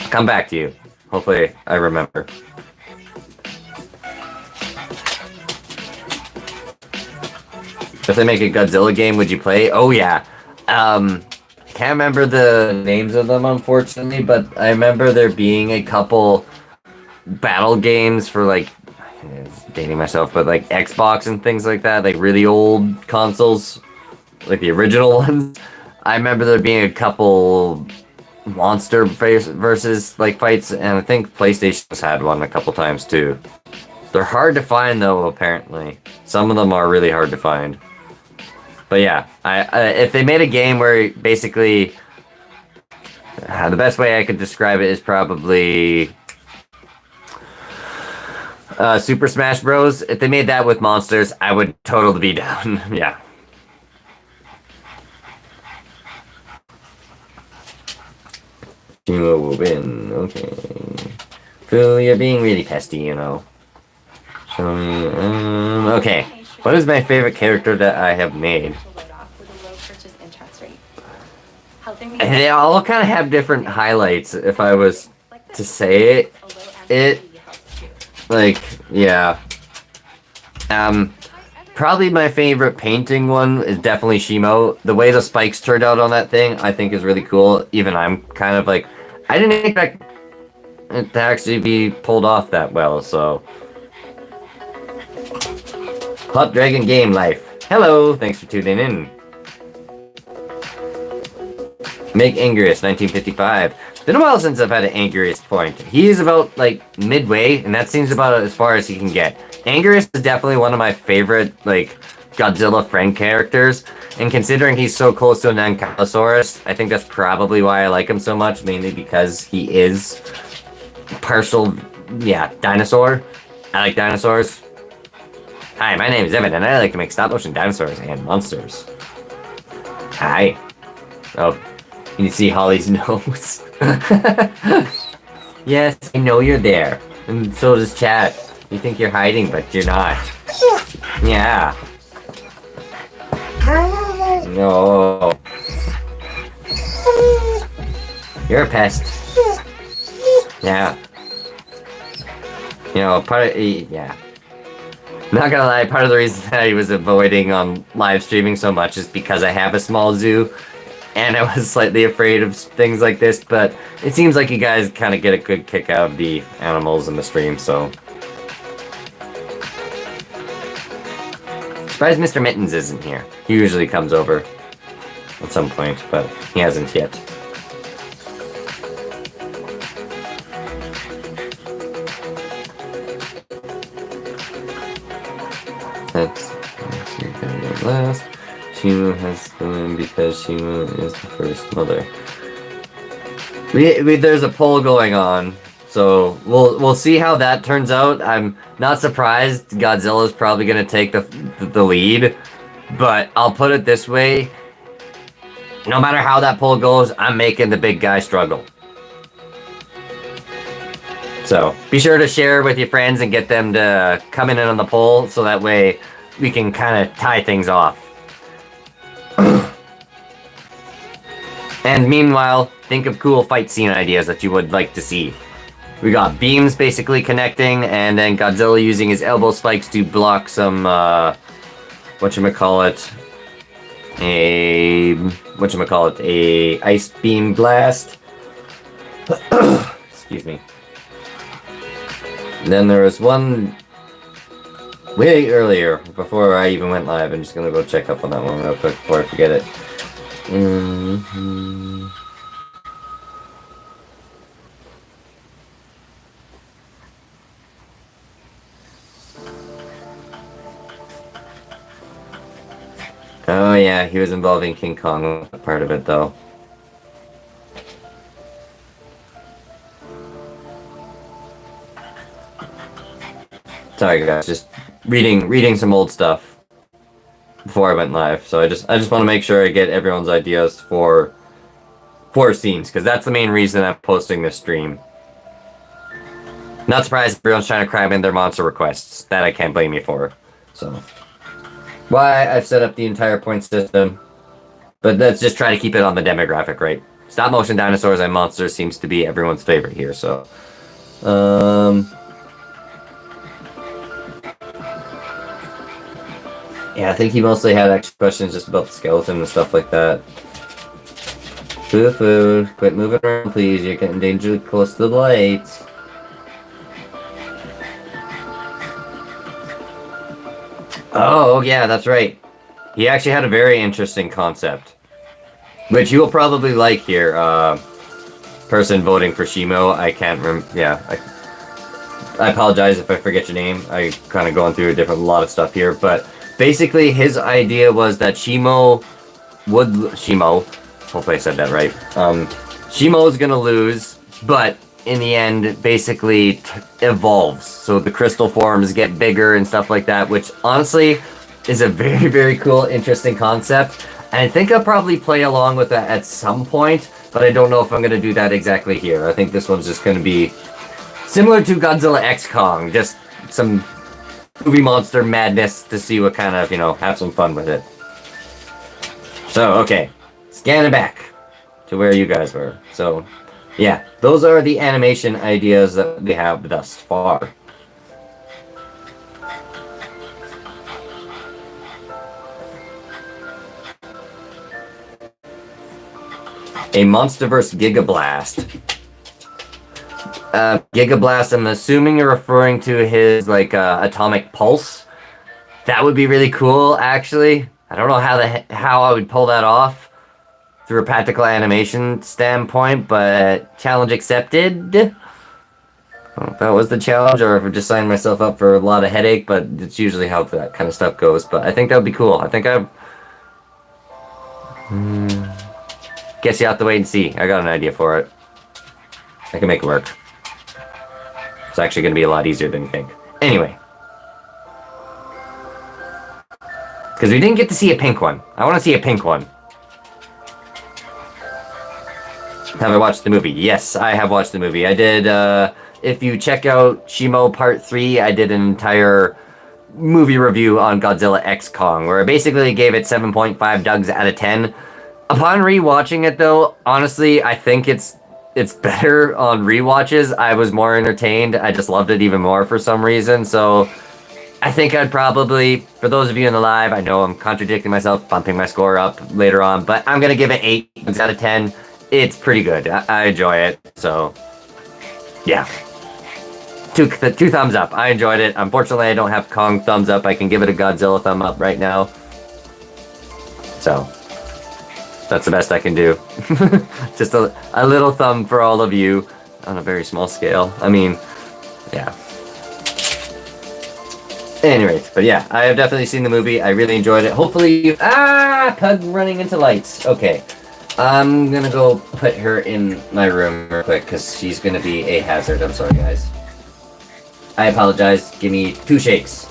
Come back to you. Hopefully, I remember. If they make a Godzilla game, would you play? Oh, yeah. Can't remember the names of them, unfortunately, but I remember there being a couple battle games for, like, dating myself, but, like, Xbox and things like that, like, really old consoles, like the original ones. I remember there being a couple monster versus like fights, and I think PlayStation's had one a couple times too. They're hard to find though, apparently. Some of them are really hard to find. But yeah, if they made a game where basically the best way I could describe it is probably Super Smash Bros. If they made that with monsters, I would totally be down. Yeah. Shimo will win. Okay. Phil, you're being really pesty, you know. Show me. Okay. What is my favorite character that I have made? They all kind of have different highlights. If I was to say it, like, yeah. Probably my favorite painting one is definitely Shimo. The way the spikes turned out on that thing, I think is really cool. Even I'm kind of like, I didn't expect it to actually be pulled off that well, so. Hot Dragon Game Life. Hello, thanks for tuning in. Make Angrius, 1955. It's been a while since I've had an Angrius point. He is about, like, midway, and that seems about as far as he can get. Angrius is definitely one of my favorite, like, Godzilla friend characters, and considering he's so close to an Ankylosaurus, I think that's probably why I like him so much, mainly because he is partial, yeah, dinosaur. I like dinosaurs. Hi, my name is Evan, and I like to make stop-motion dinosaurs and monsters. Hi. Oh. Can you see Holly's nose? Yes, I know you're there. And so does chat. You think you're hiding, but you're not. Yeah. No. You're a pest. Yeah. You know, part of... yeah. Not gonna lie, part of the reason that I was avoiding live streaming so much is because I have a small zoo. And I was slightly afraid of things like this, but it seems like you guys kind of get a good kick out of the animals in the stream, so. Surprised Mr. Mittens isn't here. He usually comes over at some point, but he hasn't yet. Let's see if I can get last. Shimo has to win because Shimo is the first mother. There's a poll going on, so we'll see how that turns out. I'm not surprised Godzilla's probably gonna take the lead, but I'll put it this way: no matter how that poll goes, I'm making the big guy struggle. So be sure to share with your friends and get them to come in on the poll, so that way we can kind of tie things off. And meanwhile, think of cool fight scene ideas that you would like to see. We got beams basically connecting, and then Godzilla using his elbow spikes to block some, a ice beam blast. Excuse me. And then there was one way earlier, before I even went live. I'm just gonna go check up on that one real quick before I forget it. Oh yeah, he was involving King Kong, part of it though. Sorry guys, just reading some old stuff before I went live, so I just want to make sure I get everyone's ideas for scenes, because that's the main reason I'm posting this stream. Not surprised everyone's trying to cram in their monster requests. That I can't blame you for. So, why I've set up the entire point system, but let's just try to keep it on the demographic, right? Stop motion dinosaurs and monsters seems to be everyone's favorite here, so. Yeah, I think he mostly had extra questions just about the skeleton and stuff like that. Food. Quit moving around, please. You're getting dangerously close to the lights. Oh, yeah, that's right. He actually had a very interesting concept, which you will probably like here. Person voting for Shimo, I can't remember. Yeah, I apologize if I forget your name. I kind of going through a lot of stuff here, but basically his idea was that Shimo, hopefully I said that right. Shimo is gonna lose, but in the end, basically evolves. So the crystal forms get bigger and stuff like that, which honestly is a very, very cool, interesting concept. And I think I'll probably play along with that at some point, but I don't know if I'm going to do that exactly here. I think this one's just going to be similar to Godzilla X Kong, just some movie monster madness to see what kind of, have some fun with it. So, okay, scanning back to where you guys were. So, yeah, those are the animation ideas that we have thus far. A Monsterverse Gigablast. Gigablast, I'm assuming you're referring to his, atomic pulse. That would be really cool, actually. I don't know how I would pull that off through a practical animation standpoint, but challenge accepted. I don't know if that was the challenge, or if I just signed myself up for a lot of headache, but it's usually how that kind of stuff goes. But I think that would be cool. I think guess you have to wait and see. I got an idea for it. I can make it work. It's actually going to be a lot easier than you think. Anyway. Because we didn't get to see a pink one. I want to see a pink one. Have I watched the movie? Yes, I have watched the movie. I did, if you check out Shimo Part 3, I did an entire movie review on Godzilla X Kong, where I basically gave it 7.5 Dougs out of 10. Upon rewatching it, though, honestly, I think it's better on rewatches. I was more entertained. I just loved it even more for some reason. So I think I'd probably, for those of you in the live, I know I'm contradicting myself, bumping my score up later on, but I'm going to give it 8 out of 10. It's pretty good. I enjoy it. So, yeah. Two thumbs up. I enjoyed it. Unfortunately, I don't have Kong thumbs up. I can give it a Godzilla thumb up right now. So that's the best I can do. Just a little thumb for all of you on a very small scale. I mean, yeah. Anyways, but yeah, I have definitely seen the movie. I really enjoyed it. Hopefully you... Pug running into lights. Okay. I'm gonna go put her in my room real quick, because she's gonna be a hazard. I'm sorry, guys. I apologize. Give me 2 shakes.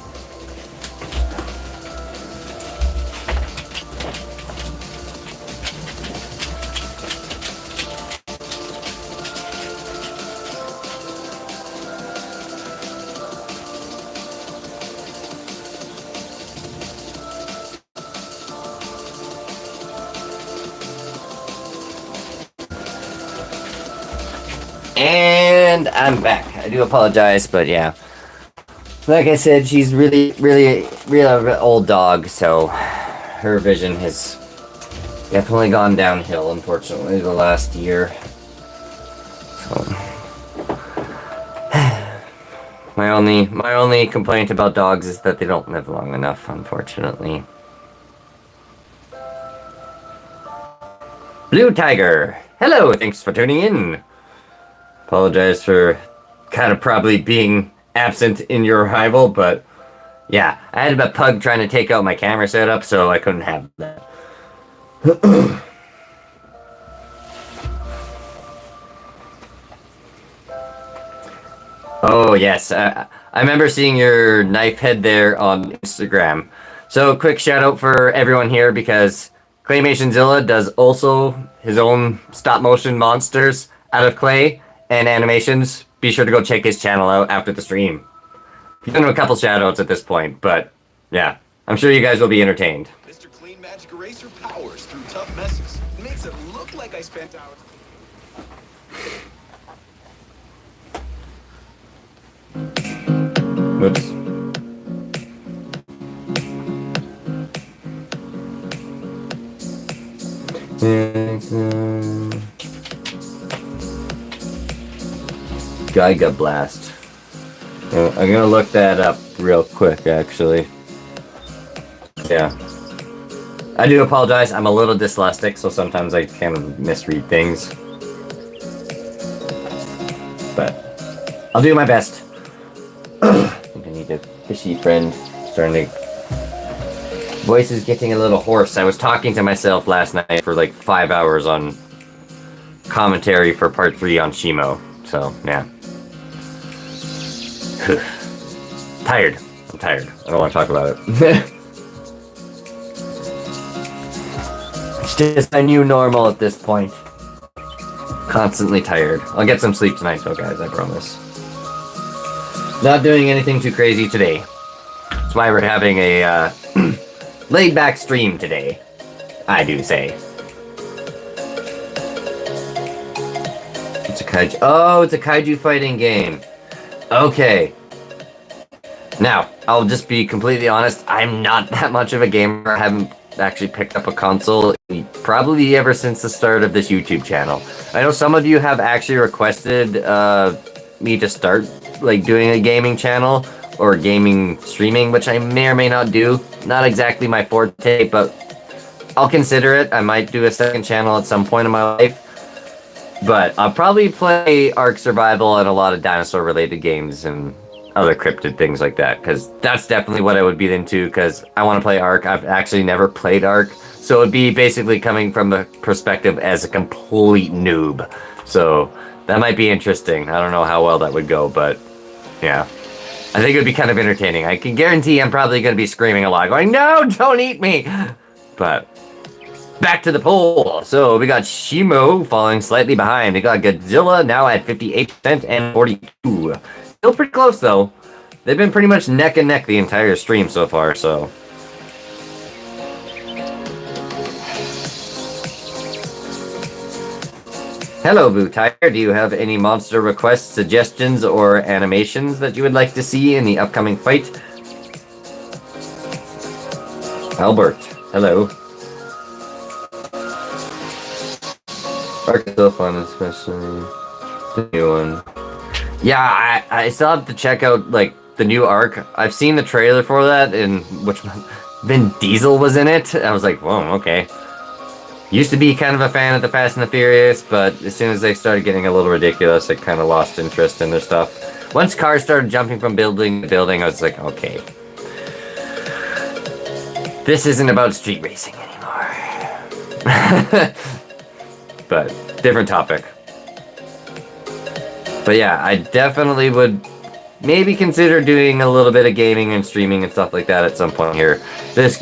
And I'm back. I do apologize, but yeah. Like I said, she's really old dog, so her vision has definitely gone downhill, unfortunately, the last year. So my only complaint about dogs is that they don't live long enough, unfortunately. Blue Tiger! Hello, thanks for tuning in. Apologize for kind of probably being absent in your arrival, but yeah, I had a pug trying to take out my camera setup, so I couldn't have that. Oh yes, I remember seeing your knife head there on Instagram. So quick shout out for everyone here, because Claymationzilla does also his own stop motion monsters out of clay and animations. Be sure to go check his channel out after the stream. He's done a couple shoutouts at this point, but yeah, I'm sure you guys will be entertained. Mr. Clean Magic Eraser powers through tough messes. It makes it look like I spent hours. Whoops. Giga Blast. I'm gonna look that up real quick, actually. Yeah. I do apologize, I'm a little dyslexic, so sometimes I kind of misread things. But I'll do my best. I think I need a fishy friend. Starting to... Voice is getting a little hoarse. I was talking to myself last night for like 5 hours on commentary for part 3 on Shimo. So, yeah. Tired. I'm tired. I don't want to talk about it. It's just a new normal at this point. Constantly tired. I'll get some sleep tonight, though, guys, I promise. Not doing anything too crazy today. That's why we're having a laid-back stream today. I do say. It's a kaiju. Oh, it's a kaiju fighting game. Okay. Now, I'll just be completely honest. I'm not that much of a gamer. I haven't actually picked up a console probably ever since the start of this YouTube channel. I know some of you have actually requested me to start like doing a gaming channel or gaming streaming, which I may or may not do. Not exactly my forte, but I'll consider it. I might do a second channel at some point in my life. But I'll probably play Ark Survival and a lot of dinosaur related games and other cryptid things like that, because that's definitely what I would be into, because I want to play Ark. I've actually never played Ark, so it'd be basically coming from the perspective as a complete noob. So that might be interesting. I don't know how well that would go, but yeah. I think it would be kind of entertaining. I can guarantee I'm probably going to be screaming a lot, going, "No, don't eat me!" But back to the poll. So we got Shimo falling slightly behind. We got Godzilla now at 58% and 42. Still pretty close, though. They've been pretty much neck and neck the entire stream so far, so. Hello, Boo Tiger. Do you have any monster requests, suggestions, or animations that you would like to see in the upcoming fight? Albert, hello. Ark is so fun, especially the new one. Yeah, I still have to check out, like, the new Ark. I've seen the trailer for that, in which Vin Diesel was in it. I was like, whoa, okay. Used to be kind of a fan of the Fast and the Furious, but as soon as they started getting a little ridiculous, I kind of lost interest in their stuff. Once cars started jumping from building to building, I was like, okay. This isn't about street racing anymore. But, different topic. But yeah, I definitely would maybe consider doing a little bit of gaming and streaming and stuff like that at some point here. This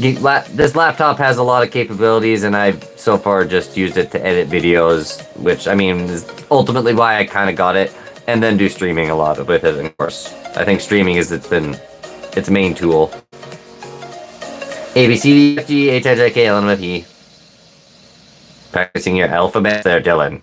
laptop has a lot of capabilities, and I've so far just used it to edit videos, which, I mean, is ultimately why I kind of got it, and then do streaming a lot with it, and of course. I think streaming is its main tool. A, B, C, D, F, G, H, I, J, K, L, M, N, P. Practicing your alphabet there, Dylan.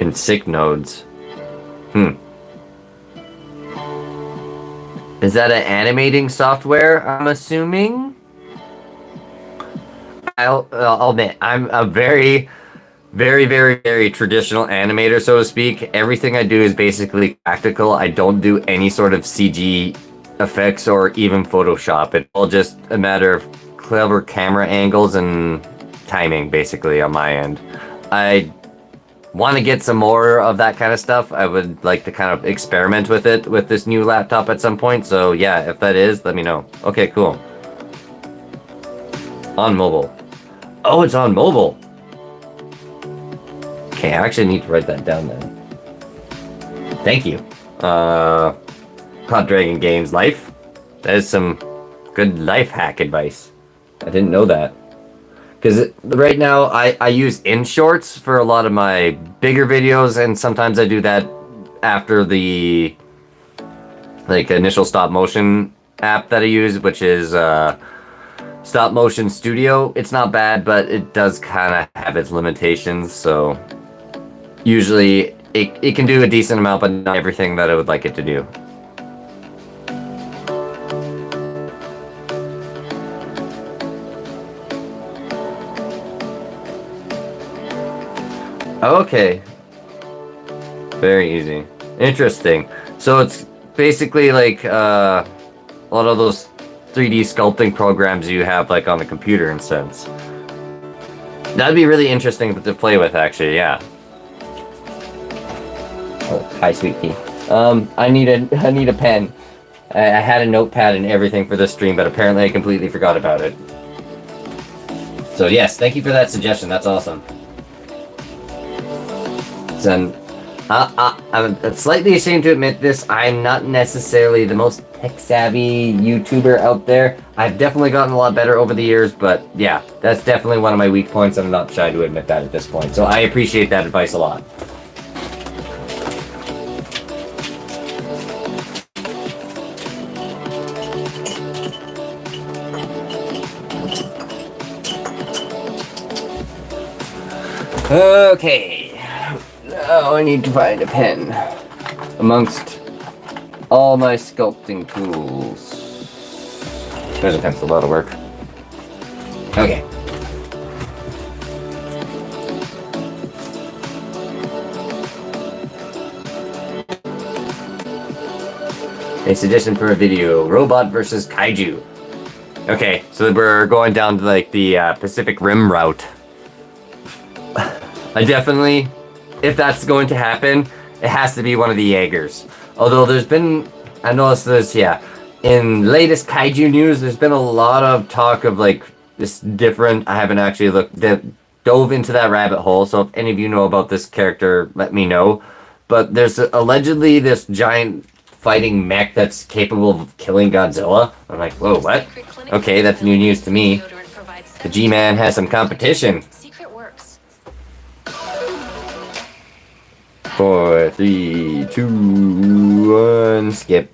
In sick nodes. Is that an animating software, I'm assuming? I'll admit, I'm a very, very, very, very traditional animator, so to speak. Everything I do is basically practical. I don't do any sort of CG effects or even Photoshop. It's all just a matter of clever camera angles and timing, basically, on my end. I want to get some more of that kind of stuff. I would like to kind of experiment with it with this new laptop at some point. So yeah, if that is, let me know. Okay, cool. On mobile. Oh, it's on mobile. Okay, I actually need to write that down then. Thank you. Hot Dragon Games Life. That is some good life hack advice. I didn't know that. Because right now, I use InShorts for a lot of my bigger videos, and sometimes I do that after the like initial stop motion app that I use, which is Stop Motion Studio. It's not bad, but it does kind of have its limitations, so usually it can do a decent amount, but not everything that I would like it to do. Okay. Very easy. Interesting. So it's basically like a lot of those 3D sculpting programs you have like on the computer in a sense. That'd be really interesting to play with, actually, yeah. Oh. Hi, sweet pea. I need a pen. I had a notepad and everything for this stream, but apparently I completely forgot about it. So yes, thank you for that suggestion. That's awesome. So, I'm slightly ashamed to admit this. I'm not necessarily the most tech-savvy YouTuber out there. I've definitely gotten a lot better over the years, but yeah, that's definitely one of my weak points. I'm not shy to admit that at this point. So I appreciate that advice a lot. Okay, now I need to find a pen amongst all my sculpting tools. There's a pencil, that'll work. Okay. A suggestion for a video, Robot versus Kaiju. Okay, so we're going down to like the Pacific Rim route. I definitely, if that's going to happen, it has to be one of the Jaegers. Although there's been, I noticed this, yeah, in latest kaiju news, there's been a lot of talk of like this different, I haven't actually dove into that rabbit hole, so if any of you know about this character, let me know. But there's allegedly this giant fighting mech that's capable of killing Godzilla. I'm like, whoa, what? Okay, that's new news to me. The G-Man has some competition. 4, 3, 2, 1, skip.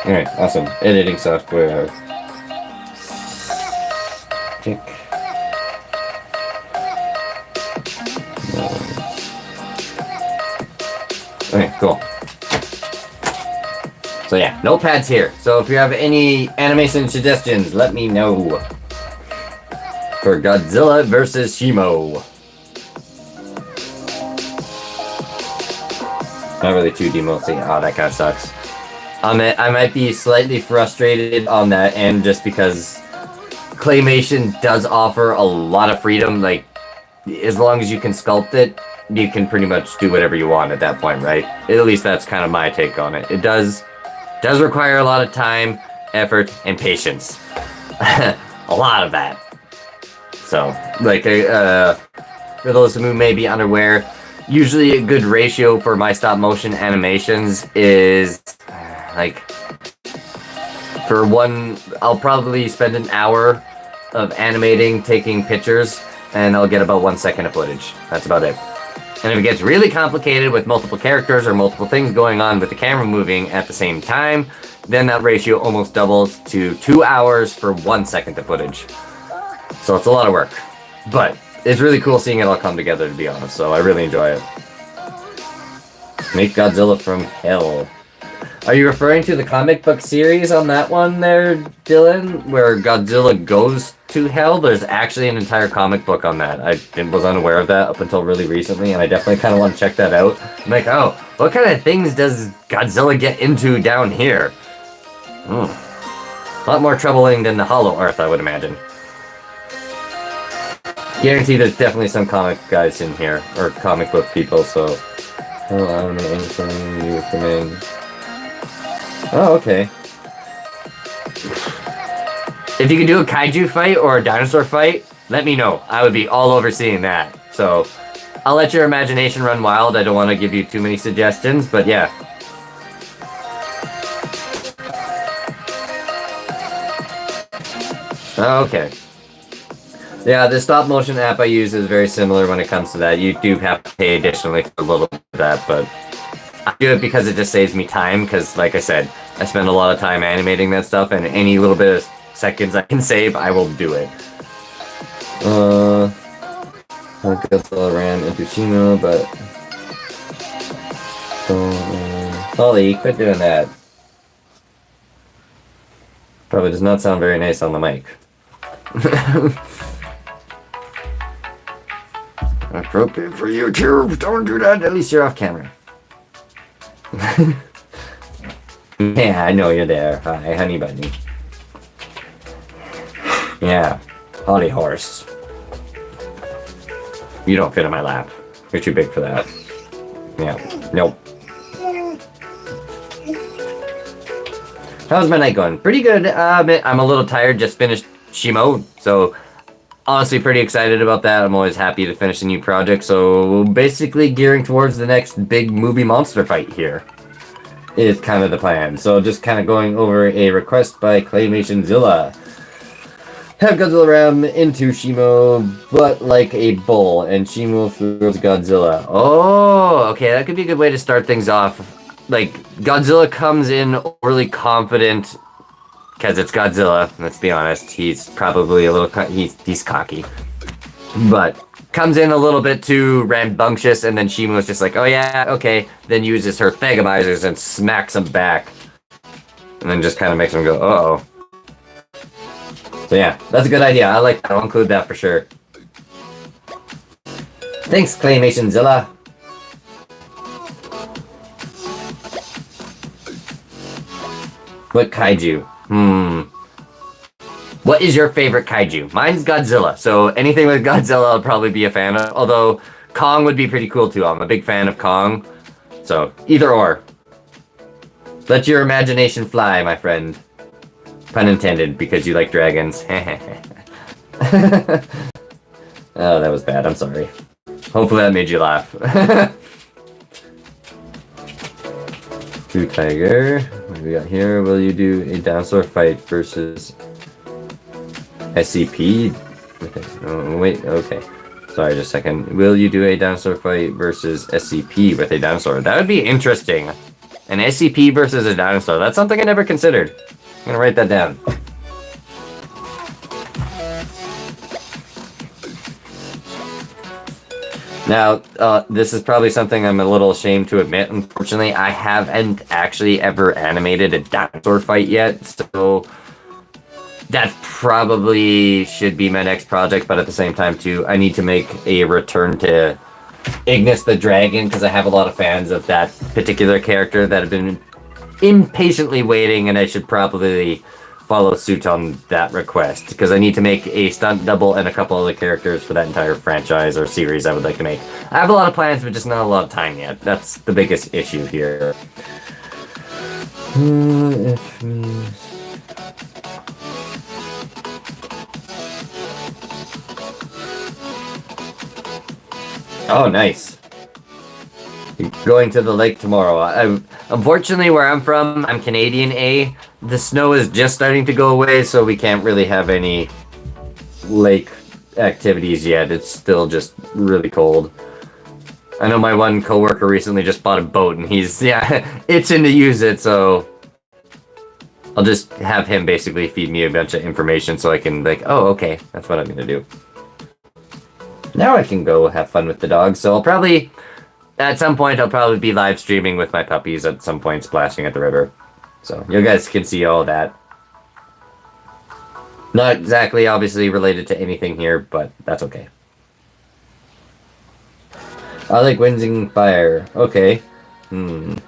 Alright, awesome. Editing software. Tick. Okay, cool. So yeah, notepads here. So if you have any animation suggestions, let me know. For Godzilla versus Shimo. Not really 2D mostly. Oh, that kind of sucks. I might be slightly frustrated on that end just because claymation does offer a lot of freedom. Like, as long as you can sculpt it, you can pretty much do whatever you want at that point, right? At least that's kind of my take on it. It does require a lot of time, effort, and patience. A lot of that. So, like, for those who may be unaware, usually a good ratio for my stop motion animations is, like, for one, I'll probably spend an hour of animating, taking pictures, and I'll get about 1 second of footage. That's about it. And if it gets really complicated with multiple characters or multiple things going on with the camera moving at the same time, then that ratio almost doubles to 2 hours for 1 second of footage. So it's a lot of work, but it's really cool seeing it all come together, to be honest, so I really enjoy it. Make Godzilla from hell. Are you referring to the comic book series on that one there, Dylan? Where Godzilla goes to hell? There's actually an entire comic book on that. I was unaware of that up until really recently, and I definitely kind of want to check that out. I'm like, oh, what kind of things does Godzilla get into down here? A lot more troubling than the Hollow Earth, I would imagine. Guarantee there's definitely some comic guys in here, or comic book people, so... Oh, I don't know anything you recommend. Oh, okay. If you can do a kaiju fight or a dinosaur fight, let me know. I would be all over seeing that. So, I'll let your imagination run wild. I don't want to give you too many suggestions, but yeah. Okay. Yeah, the stop motion app I use is very similar when it comes to that. You do have to pay additionally for a little bit of that, but I do it because it just saves me time, because like I said, I spend a lot of time animating that stuff, and any little bit of seconds I can save, I will do it. Godzilla ran into Shimo, but... Holly, quit doing that. Probably does not sound very nice on the mic. Appropriate for YouTube. Don't do that. At least you're off camera. Yeah, I know you're there. Hi, honey bunny. Yeah, Holly horse. You don't fit in my lap. You're too big for that. Yeah. Nope. How's my night going? Pretty good. I'm a little tired. Just finished Shimo, so honestly pretty excited about that. I'm always happy to finish a new project, so basically gearing towards the next big movie monster fight here is kind of the plan. So just kind of going over a request by Claymationzilla. Have Godzilla ram into Shimo, but like a bull, and Shimo throws Godzilla. Oh, okay, that could be a good way to start things off. Like, Godzilla comes in overly confident, because it's Godzilla, let's be honest. He's probably a little, he's cocky. But, comes in a little bit too rambunctious, and then Shimo's just like, oh yeah, okay, then uses her Thagamizers and smacks him back. And then just kind of makes him go, uh-oh. So yeah, that's a good idea. I like that. I'll include that for sure. Thanks, Claymationzilla. What kaiju? What is your favorite kaiju? Mine's Godzilla, so anything with Godzilla I'll probably be a fan of. Although, Kong would be pretty cool too. I'm a big fan of Kong. So, either or. Let your imagination fly, my friend. Pun intended, because you like dragons. Oh, that was bad. I'm sorry. Hopefully that made you laugh. True Tiger. What do we got here? Will you do a dinosaur fight versus SCP? Oh, wait, okay. Sorry, just a second. Will you do a dinosaur fight versus SCP with a dinosaur? That would be interesting. An SCP versus a dinosaur. That's something I never considered. I'm gonna write that down. Now, this is probably something I'm a little ashamed to admit. Unfortunately, I haven't actually ever animated a dinosaur fight yet, so that probably should be my next project, but at the same time, too, I need to make a return to Ignis the Dragon, because I have a lot of fans of that particular character that have been impatiently waiting, and I should probably follow suit on that request, because I need to make a stunt double and a couple other characters for that entire franchise or series I would like to make. I have a lot of plans, but just not a lot of time yet. That's the biggest issue here. Oh, nice. Going to the lake tomorrow. Unfortunately, where I'm from, I'm Canadian, the snow is just starting to go away, so we can't really have any lake activities yet. It's still just really cold. I know my one coworker recently just bought a boat, and he's, itching to use it, so I'll just have him basically feed me a bunch of information so I can, like, oh, okay, that's what I'm gonna do. Now I can go have fun with the dog, so I'll probably... At some point, I'll probably be live streaming with my puppies at some point, splashing at the river. So, you guys can see all that. Not exactly, obviously, related to anything here, but that's okay. I like Whizzing Fire. Okay. When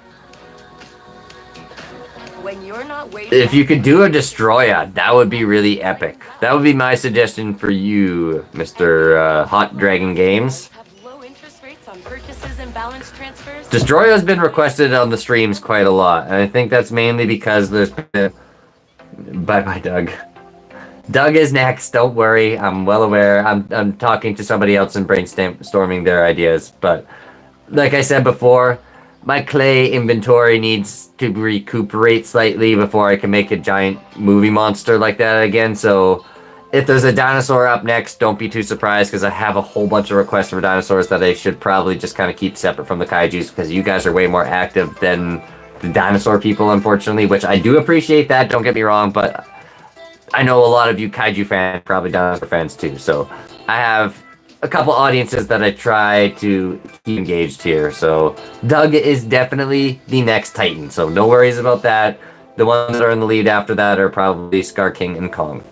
you're not waiting, if you could do a Destroyer, that would be really epic. That would be my suggestion for you, Mr. Hot Dragon Games. Destroyer has been requested on the streams quite a lot, and I think that's mainly because there's been... Bye-bye, Doug. Doug is next, don't worry, I'm well aware. I'm talking to somebody else and brainstorming their ideas, but like I said before, my clay inventory needs to recuperate slightly before I can make a giant movie monster like that again, so... If there's a dinosaur up next, don't be too surprised, because I have a whole bunch of requests for dinosaurs that I should probably just kind of keep separate from the kaijus, because you guys are way more active than the dinosaur people, unfortunately, which I do appreciate that, don't get me wrong, but I know a lot of you kaiju fans, probably dinosaur fans too, so I have a couple audiences that I try to keep engaged here, so Doug is definitely the next Titan, so no worries about that. The ones that are in the lead after that are probably Scar King and Kong.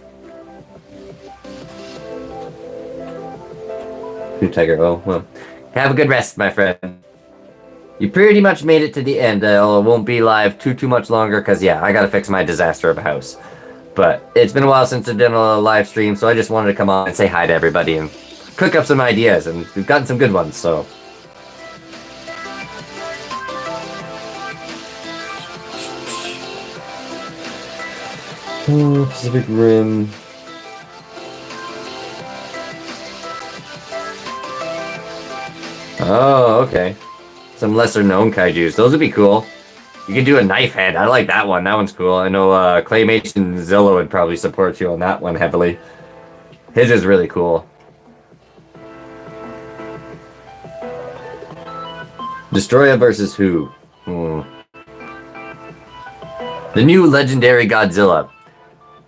Tiger, oh, well. Have a good rest, my friend. You pretty much made it to the end. I won't be live too much longer, because, yeah, I gotta fix my disaster of a house. But it's been a while since I've done a live stream, so I just wanted to come on and say hi to everybody and cook up some ideas, and we've gotten some good ones, so. Pacific Rim. Oh, okay. Some lesser known kaijus. Those would be cool. You could do a knife head. I like that one. That one's cool. I know Claymation Zilla would probably support you on that one heavily. His is really cool. Destroya versus who? The new legendary Godzilla.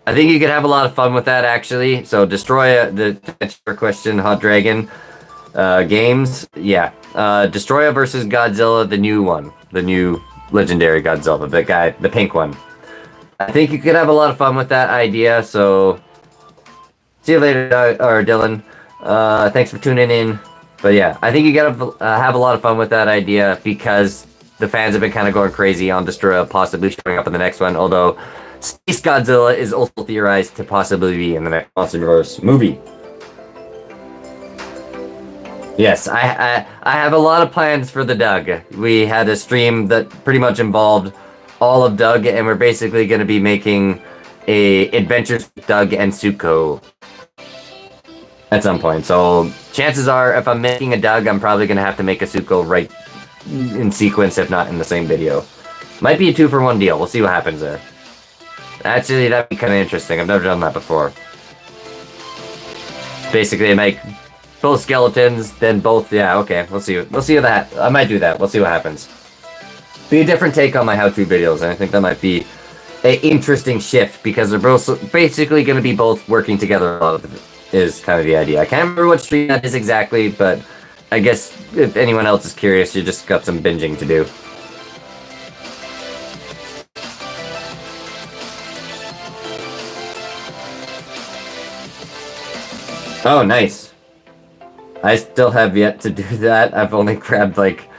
I think you could have a lot of fun with that, actually. So, Destroya, that's your question, Hot Dragon. Games, yeah. Destroya versus Godzilla, the new one. The new legendary Godzilla, the guy, the pink one. I think you could have a lot of fun with that idea, so... See you later, or Dylan. Thanks for tuning in. But yeah, I think you gotta have a lot of fun with that idea, because the fans have been kind of going crazy on Destroya possibly showing up in the next one, although... Space Godzilla is also theorized to possibly be in the next Monsterverse movie. Yes, I have a lot of plans for the Doug. We had a stream that pretty much involved all of Doug, and we're basically going to be making a Adventures with Doug and Suko at some point. So chances are, if I'm making a Doug, I'm probably going to have to make a Suko right in sequence, if not in the same video. Might be a 2-for-1 deal. We'll see what happens there. Actually, that'd be kind of interesting. I've never done that before. Basically, I make both skeletons, then both. Yeah, okay. We'll see. We'll see that. I might do that. We'll see what happens. Be a different take on my how-to videos, and I think that might be an interesting shift because they're both basically going to be both working together. A lot of it is kind of the idea. I can't remember what stream that is exactly, but I guess if anyone else is curious, you just got some binging to do. Oh, nice. I still have yet to do that. I've only grabbed, like...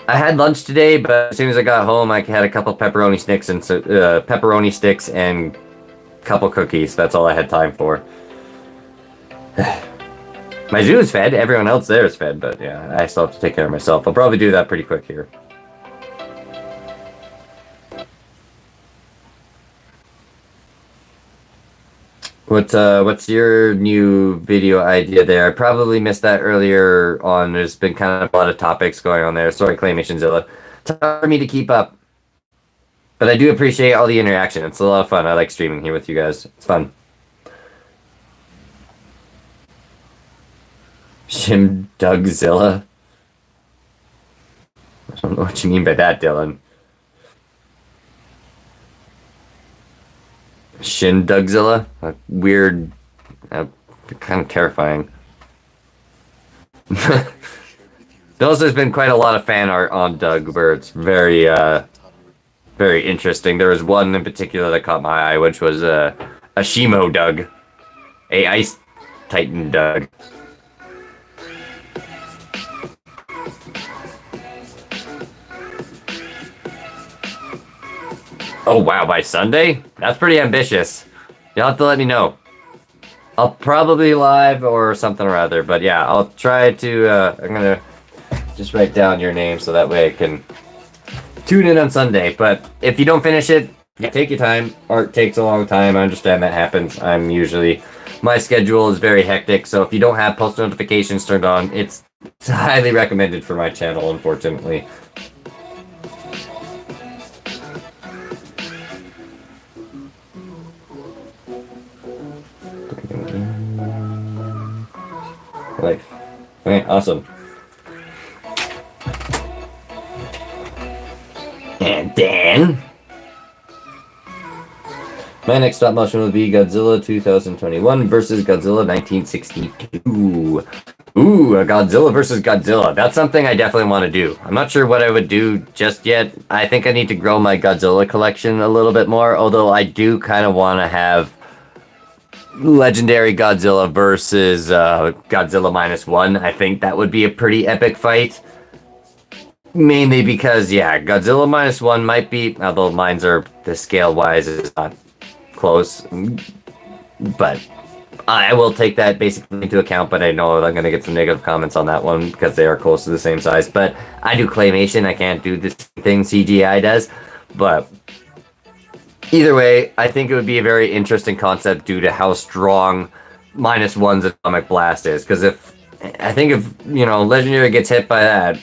I had lunch today, but as soon as I got home, I had a couple pepperoni sticks and a couple cookies. That's all I had time for. My zoo is fed. Everyone else there is fed, but yeah, I still have to take care of myself. I'll probably do that pretty quick here. What's your new video idea there? I probably missed that earlier on. There's been kind of a lot of topics going on there. Sorry, Claymationzilla. It's hard for me to keep up. But I do appreciate all the interaction. It's a lot of fun. I like streaming here with you guys. It's fun. Shim Dougzilla? I don't know what you mean by that, Dylan. Shin Dougzilla? A weird, kind of terrifying. There's been quite a lot of fan art on Doug where it's very, very interesting. There was one in particular that caught my eye, which was a Shimo Doug. A Ice Titan Doug. Oh wow, by Sunday? That's pretty ambitious. You'll have to let me know. I'll probably live or something or other, but yeah, I'll try to, I'm gonna just write down your name so that way I can tune in on Sunday. But if you don't finish it, take your time. Art takes a long time. I understand that happens. My schedule is very hectic, so if you don't have post notifications turned on, it's highly recommended for my channel, unfortunately. Life. Okay, awesome. And then my next stop motion will be Godzilla 2021 versus Godzilla 1962. Ooh, a Godzilla versus Godzilla. That's something I definitely want to do. I'm not sure what I would do just yet. I think I need to grow my Godzilla collection a little bit more, although I do kind of want to have legendary Godzilla versus Godzilla -1. I think that would be a pretty epic fight. Mainly because, yeah, Godzilla -1 might be, although mine's are, the scale-wise is not close, but I will take that basically into account, but I know I'm going to get some negative comments on that one because they are close to the same size. But I do claymation. I can't do this thing CGI does. But either way, I think it would be a very interesting concept due to how strong -1's atomic blast is. Because if Legendary gets hit by that,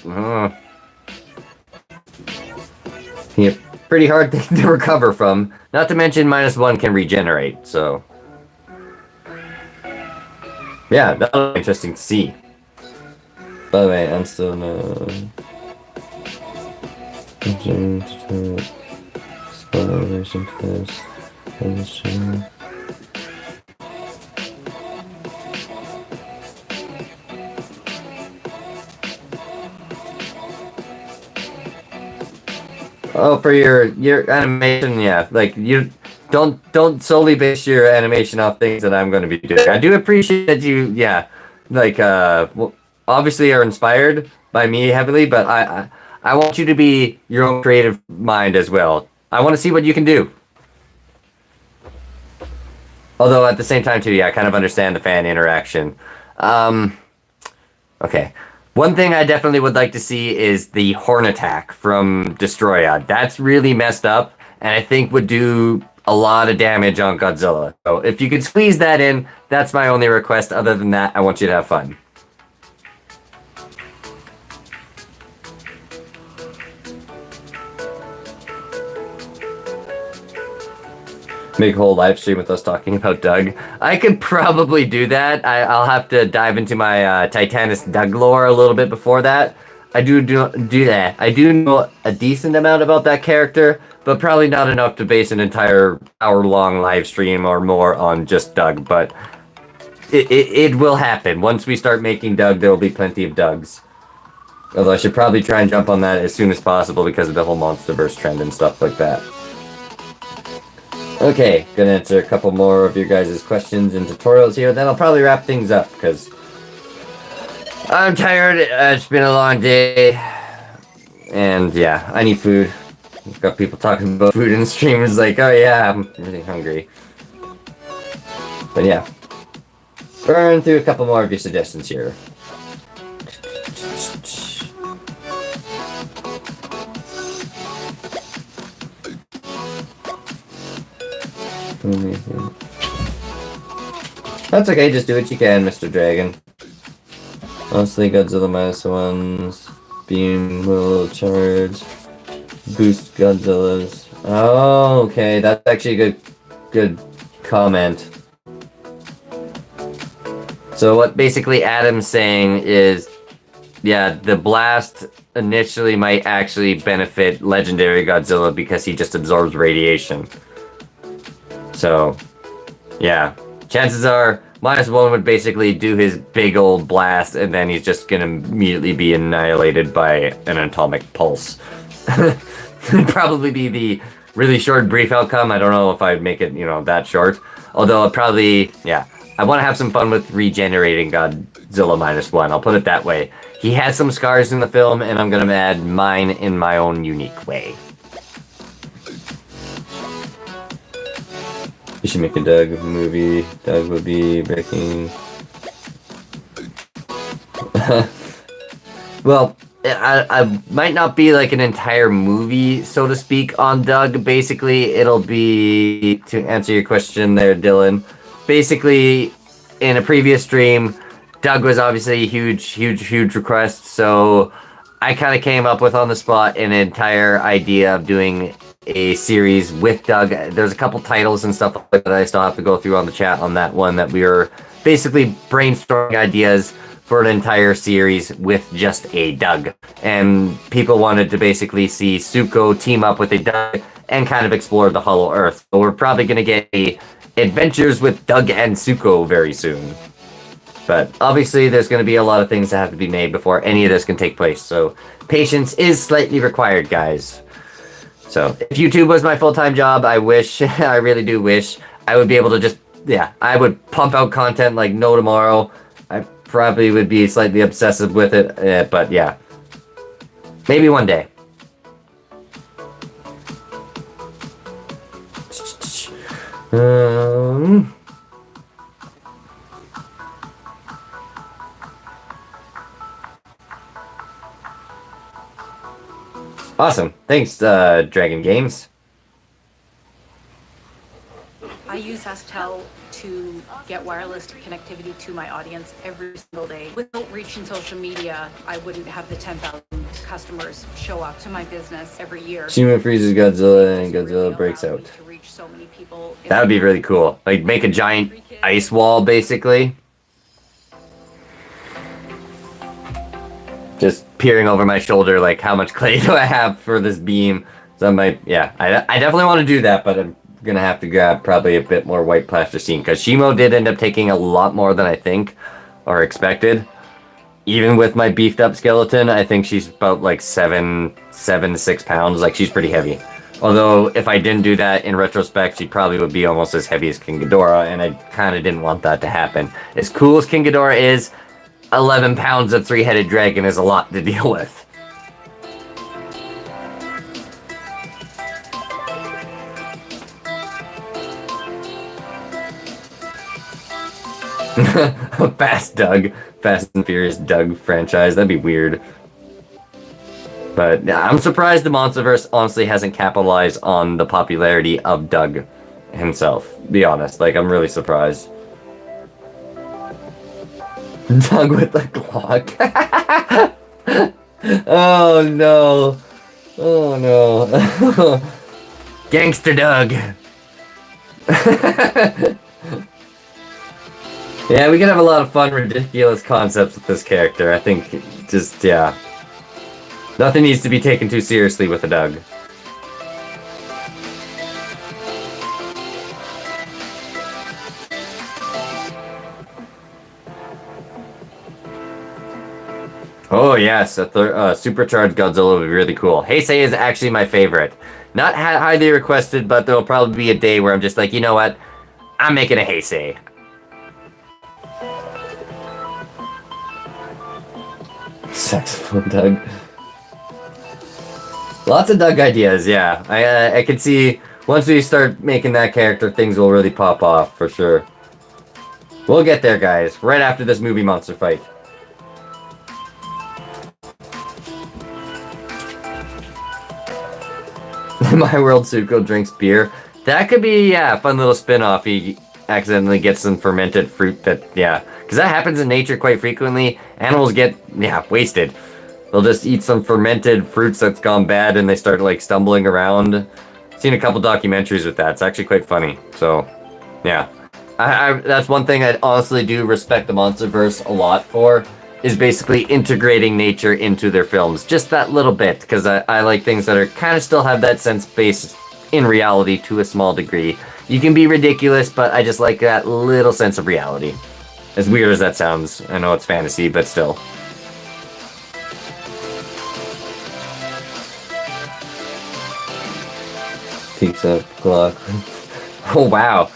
yeah, pretty hard thing to recover from. Not to mention -1 can regenerate, so yeah, that'll be interesting to see. By the way, I'm still no. Oh, for your animation, yeah. Like you don't solely base your animation off things that I'm going to be doing. I do appreciate that you, yeah, like well, obviously are inspired by me heavily, but I want you to be your own creative mind as well. I want to see what you can do. Although at the same time too, yeah, I kind of understand the fan interaction. Okay. One thing I definitely would like to see is the horn attack from Destroya. That's really messed up, and I think would do a lot of damage on Godzilla. So if you could squeeze that in, that's my only request. Other than that, I want you to have fun. Make a whole live stream with us talking about Doug. I could probably do that. I'll have to dive into my Titanus Doug lore a little bit before that. I do that. I do know a decent amount about that character, but probably not enough to base an entire hour-long live stream or more on just Doug. But it will happen. Once we start making Doug, there will be plenty of Dougs. Although I should probably try and jump on that as soon as possible because of the whole MonsterVerse trend and stuff like that. Okay, gonna answer a couple more of your guys' questions and tutorials here, then I'll probably wrap things up, because I'm tired, it's been a long day, and yeah, I need food. I've got people talking about food in the stream, it's like, oh yeah, I'm really hungry. But yeah, burn through a couple more of your suggestions here. That's okay, just do what you can, Mr. Dragon. Mostly Godzilla -1's beam will charge, boost Godzilla's. Oh, okay, that's actually a good comment. So what basically Adam's saying is, yeah, the blast initially might actually benefit Legendary Godzilla because he just absorbs radiation. So, yeah, chances are -1 would basically do his big old blast, and then he's just gonna immediately be annihilated by an atomic pulse. It'd probably be the really short, brief outcome. I don't know if I'd make it, that short. Although I'd probably, yeah, I want to have some fun with regenerating Godzilla -1. I'll put it that way. He has some scars in the film, and I'm gonna add mine in my own unique way. You should make a Doug movie. Doug would be breaking. Well, I might not be like an entire movie, so to speak, on Doug. Basically, it'll be, to answer your question there, Dylan. Basically, in a previous stream, Doug was obviously a huge request, so I kind of came up with on the spot an entire idea of doing a series with Doug. There's a couple titles and stuff like that I still have to go through on the chat on that one, that we were basically brainstorming ideas for an entire series with just a Doug. And people wanted to basically see Suko team up with a Doug and kind of explore the Hollow Earth. So we're probably going to get a Adventures with Doug and Suko very soon. But obviously there's going to be a lot of things that have to be made before any of this can take place. So patience is slightly required, guys. So if YouTube was my full-time job, I wish, I really do wish, I would be able to just, yeah, I would pump out content like no tomorrow. I probably would be slightly obsessive with it, but yeah. Maybe one day. Awesome. Thanks, Dragon Games. I use Hastel to get wireless connectivity to my audience every single day. Without reaching social media, I wouldn't have the 10,000 customers show up to my business every year. Shimo freezes Godzilla and Godzilla breaks out. To reach so many people That would be really cool. Like, make a giant ice wall, basically. Just peering over my shoulder, like, how much clay do I have for this beam? So I might, yeah, I definitely want to do that, but I'm gonna have to grab probably a bit more white plasticine, because Shimo did end up taking a lot more than I think, or expected. Even with my beefed up skeleton, I think she's about like 7 to 6 pounds, like she's pretty heavy. Although, if I didn't do that, in retrospect, she probably would be almost as heavy as King Ghidorah, and I kind of didn't want that to happen. As cool as King Ghidorah is, 11 pounds of three-headed dragon is a lot to deal with. Fast Doug. Fast and Furious Doug franchise. That'd be weird. But yeah, I'm surprised the Monsterverse honestly hasn't capitalized on the popularity of Doug himself. Be honest. Like, I'm really surprised. Doug with the clock. Oh no. Oh no. Gangster Doug. Yeah, we can have a lot of fun, ridiculous concepts with this character. I think just, yeah. Nothing needs to be taken too seriously with a Doug. Oh yes, a supercharged Godzilla would be really cool. Heisei is actually my favorite. Not highly requested, but there'll probably be a day where I'm just like, you know what? I'm making a Heisei. Saxophone Doug. Lots of Doug ideas, yeah. I can see once we start making that character, things will really pop off for sure. We'll get there, guys. Right after this movie monster fight. My World Suko drinks beer. That could be, yeah, a fun little spin-off. He accidentally gets some fermented fruit that, yeah. Because that happens in nature quite frequently. Animals get, yeah, wasted. They'll just eat some fermented fruits that's gone bad and they start, like, stumbling around. I've seen a couple documentaries with that. It's actually quite funny. So, yeah. That's one thing I honestly do respect the Monsterverse a lot for, is basically integrating nature into their films. Just that little bit, because I like things that are kind of still have that sense based in reality to a small degree. You can be ridiculous, but I just like that little sense of reality. As weird as that sounds, I know it's fantasy, but still. Peaks up, clock. Oh wow.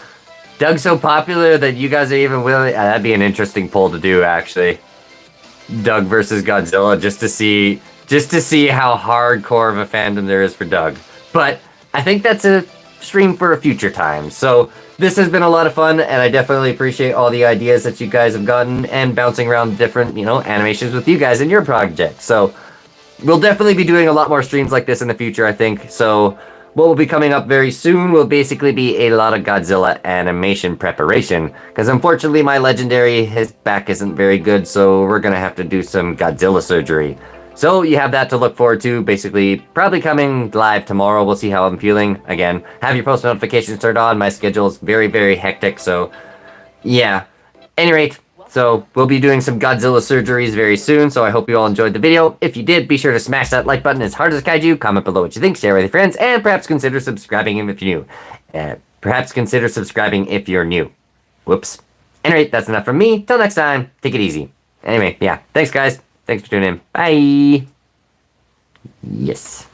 Doug's so popular that you guys are even willing. That'd be an interesting poll to do, actually. Doug versus Godzilla, just to see how hardcore of a fandom there is for Doug. But I think that's a stream for a future time. So this has been a lot of fun, and I definitely appreciate all the ideas that you guys have gotten and bouncing around different, animations with you guys in your project. So we'll definitely be doing a lot more streams like this in the future, I think. So what will be coming up very soon will basically be a lot of Godzilla animation preparation, because unfortunately my legendary, his back isn't very good, so we're gonna have to do some Godzilla surgery. So you have that to look forward to, basically probably coming live tomorrow. We'll see how I'm feeling. Again, have your post notifications turned on. My schedule is very, very hectic, so yeah. Any rate, so we'll be doing some Godzilla surgeries very soon, so I hope you all enjoyed the video. If you did, be sure to smash that like button as hard as kaiju, comment below what you think, share with your friends, and perhaps consider subscribing if you're new. Whoops. Anyway, that's enough from me. Till next time, take it easy. Anyway, yeah, thanks guys. Thanks for tuning in. Bye. Yes.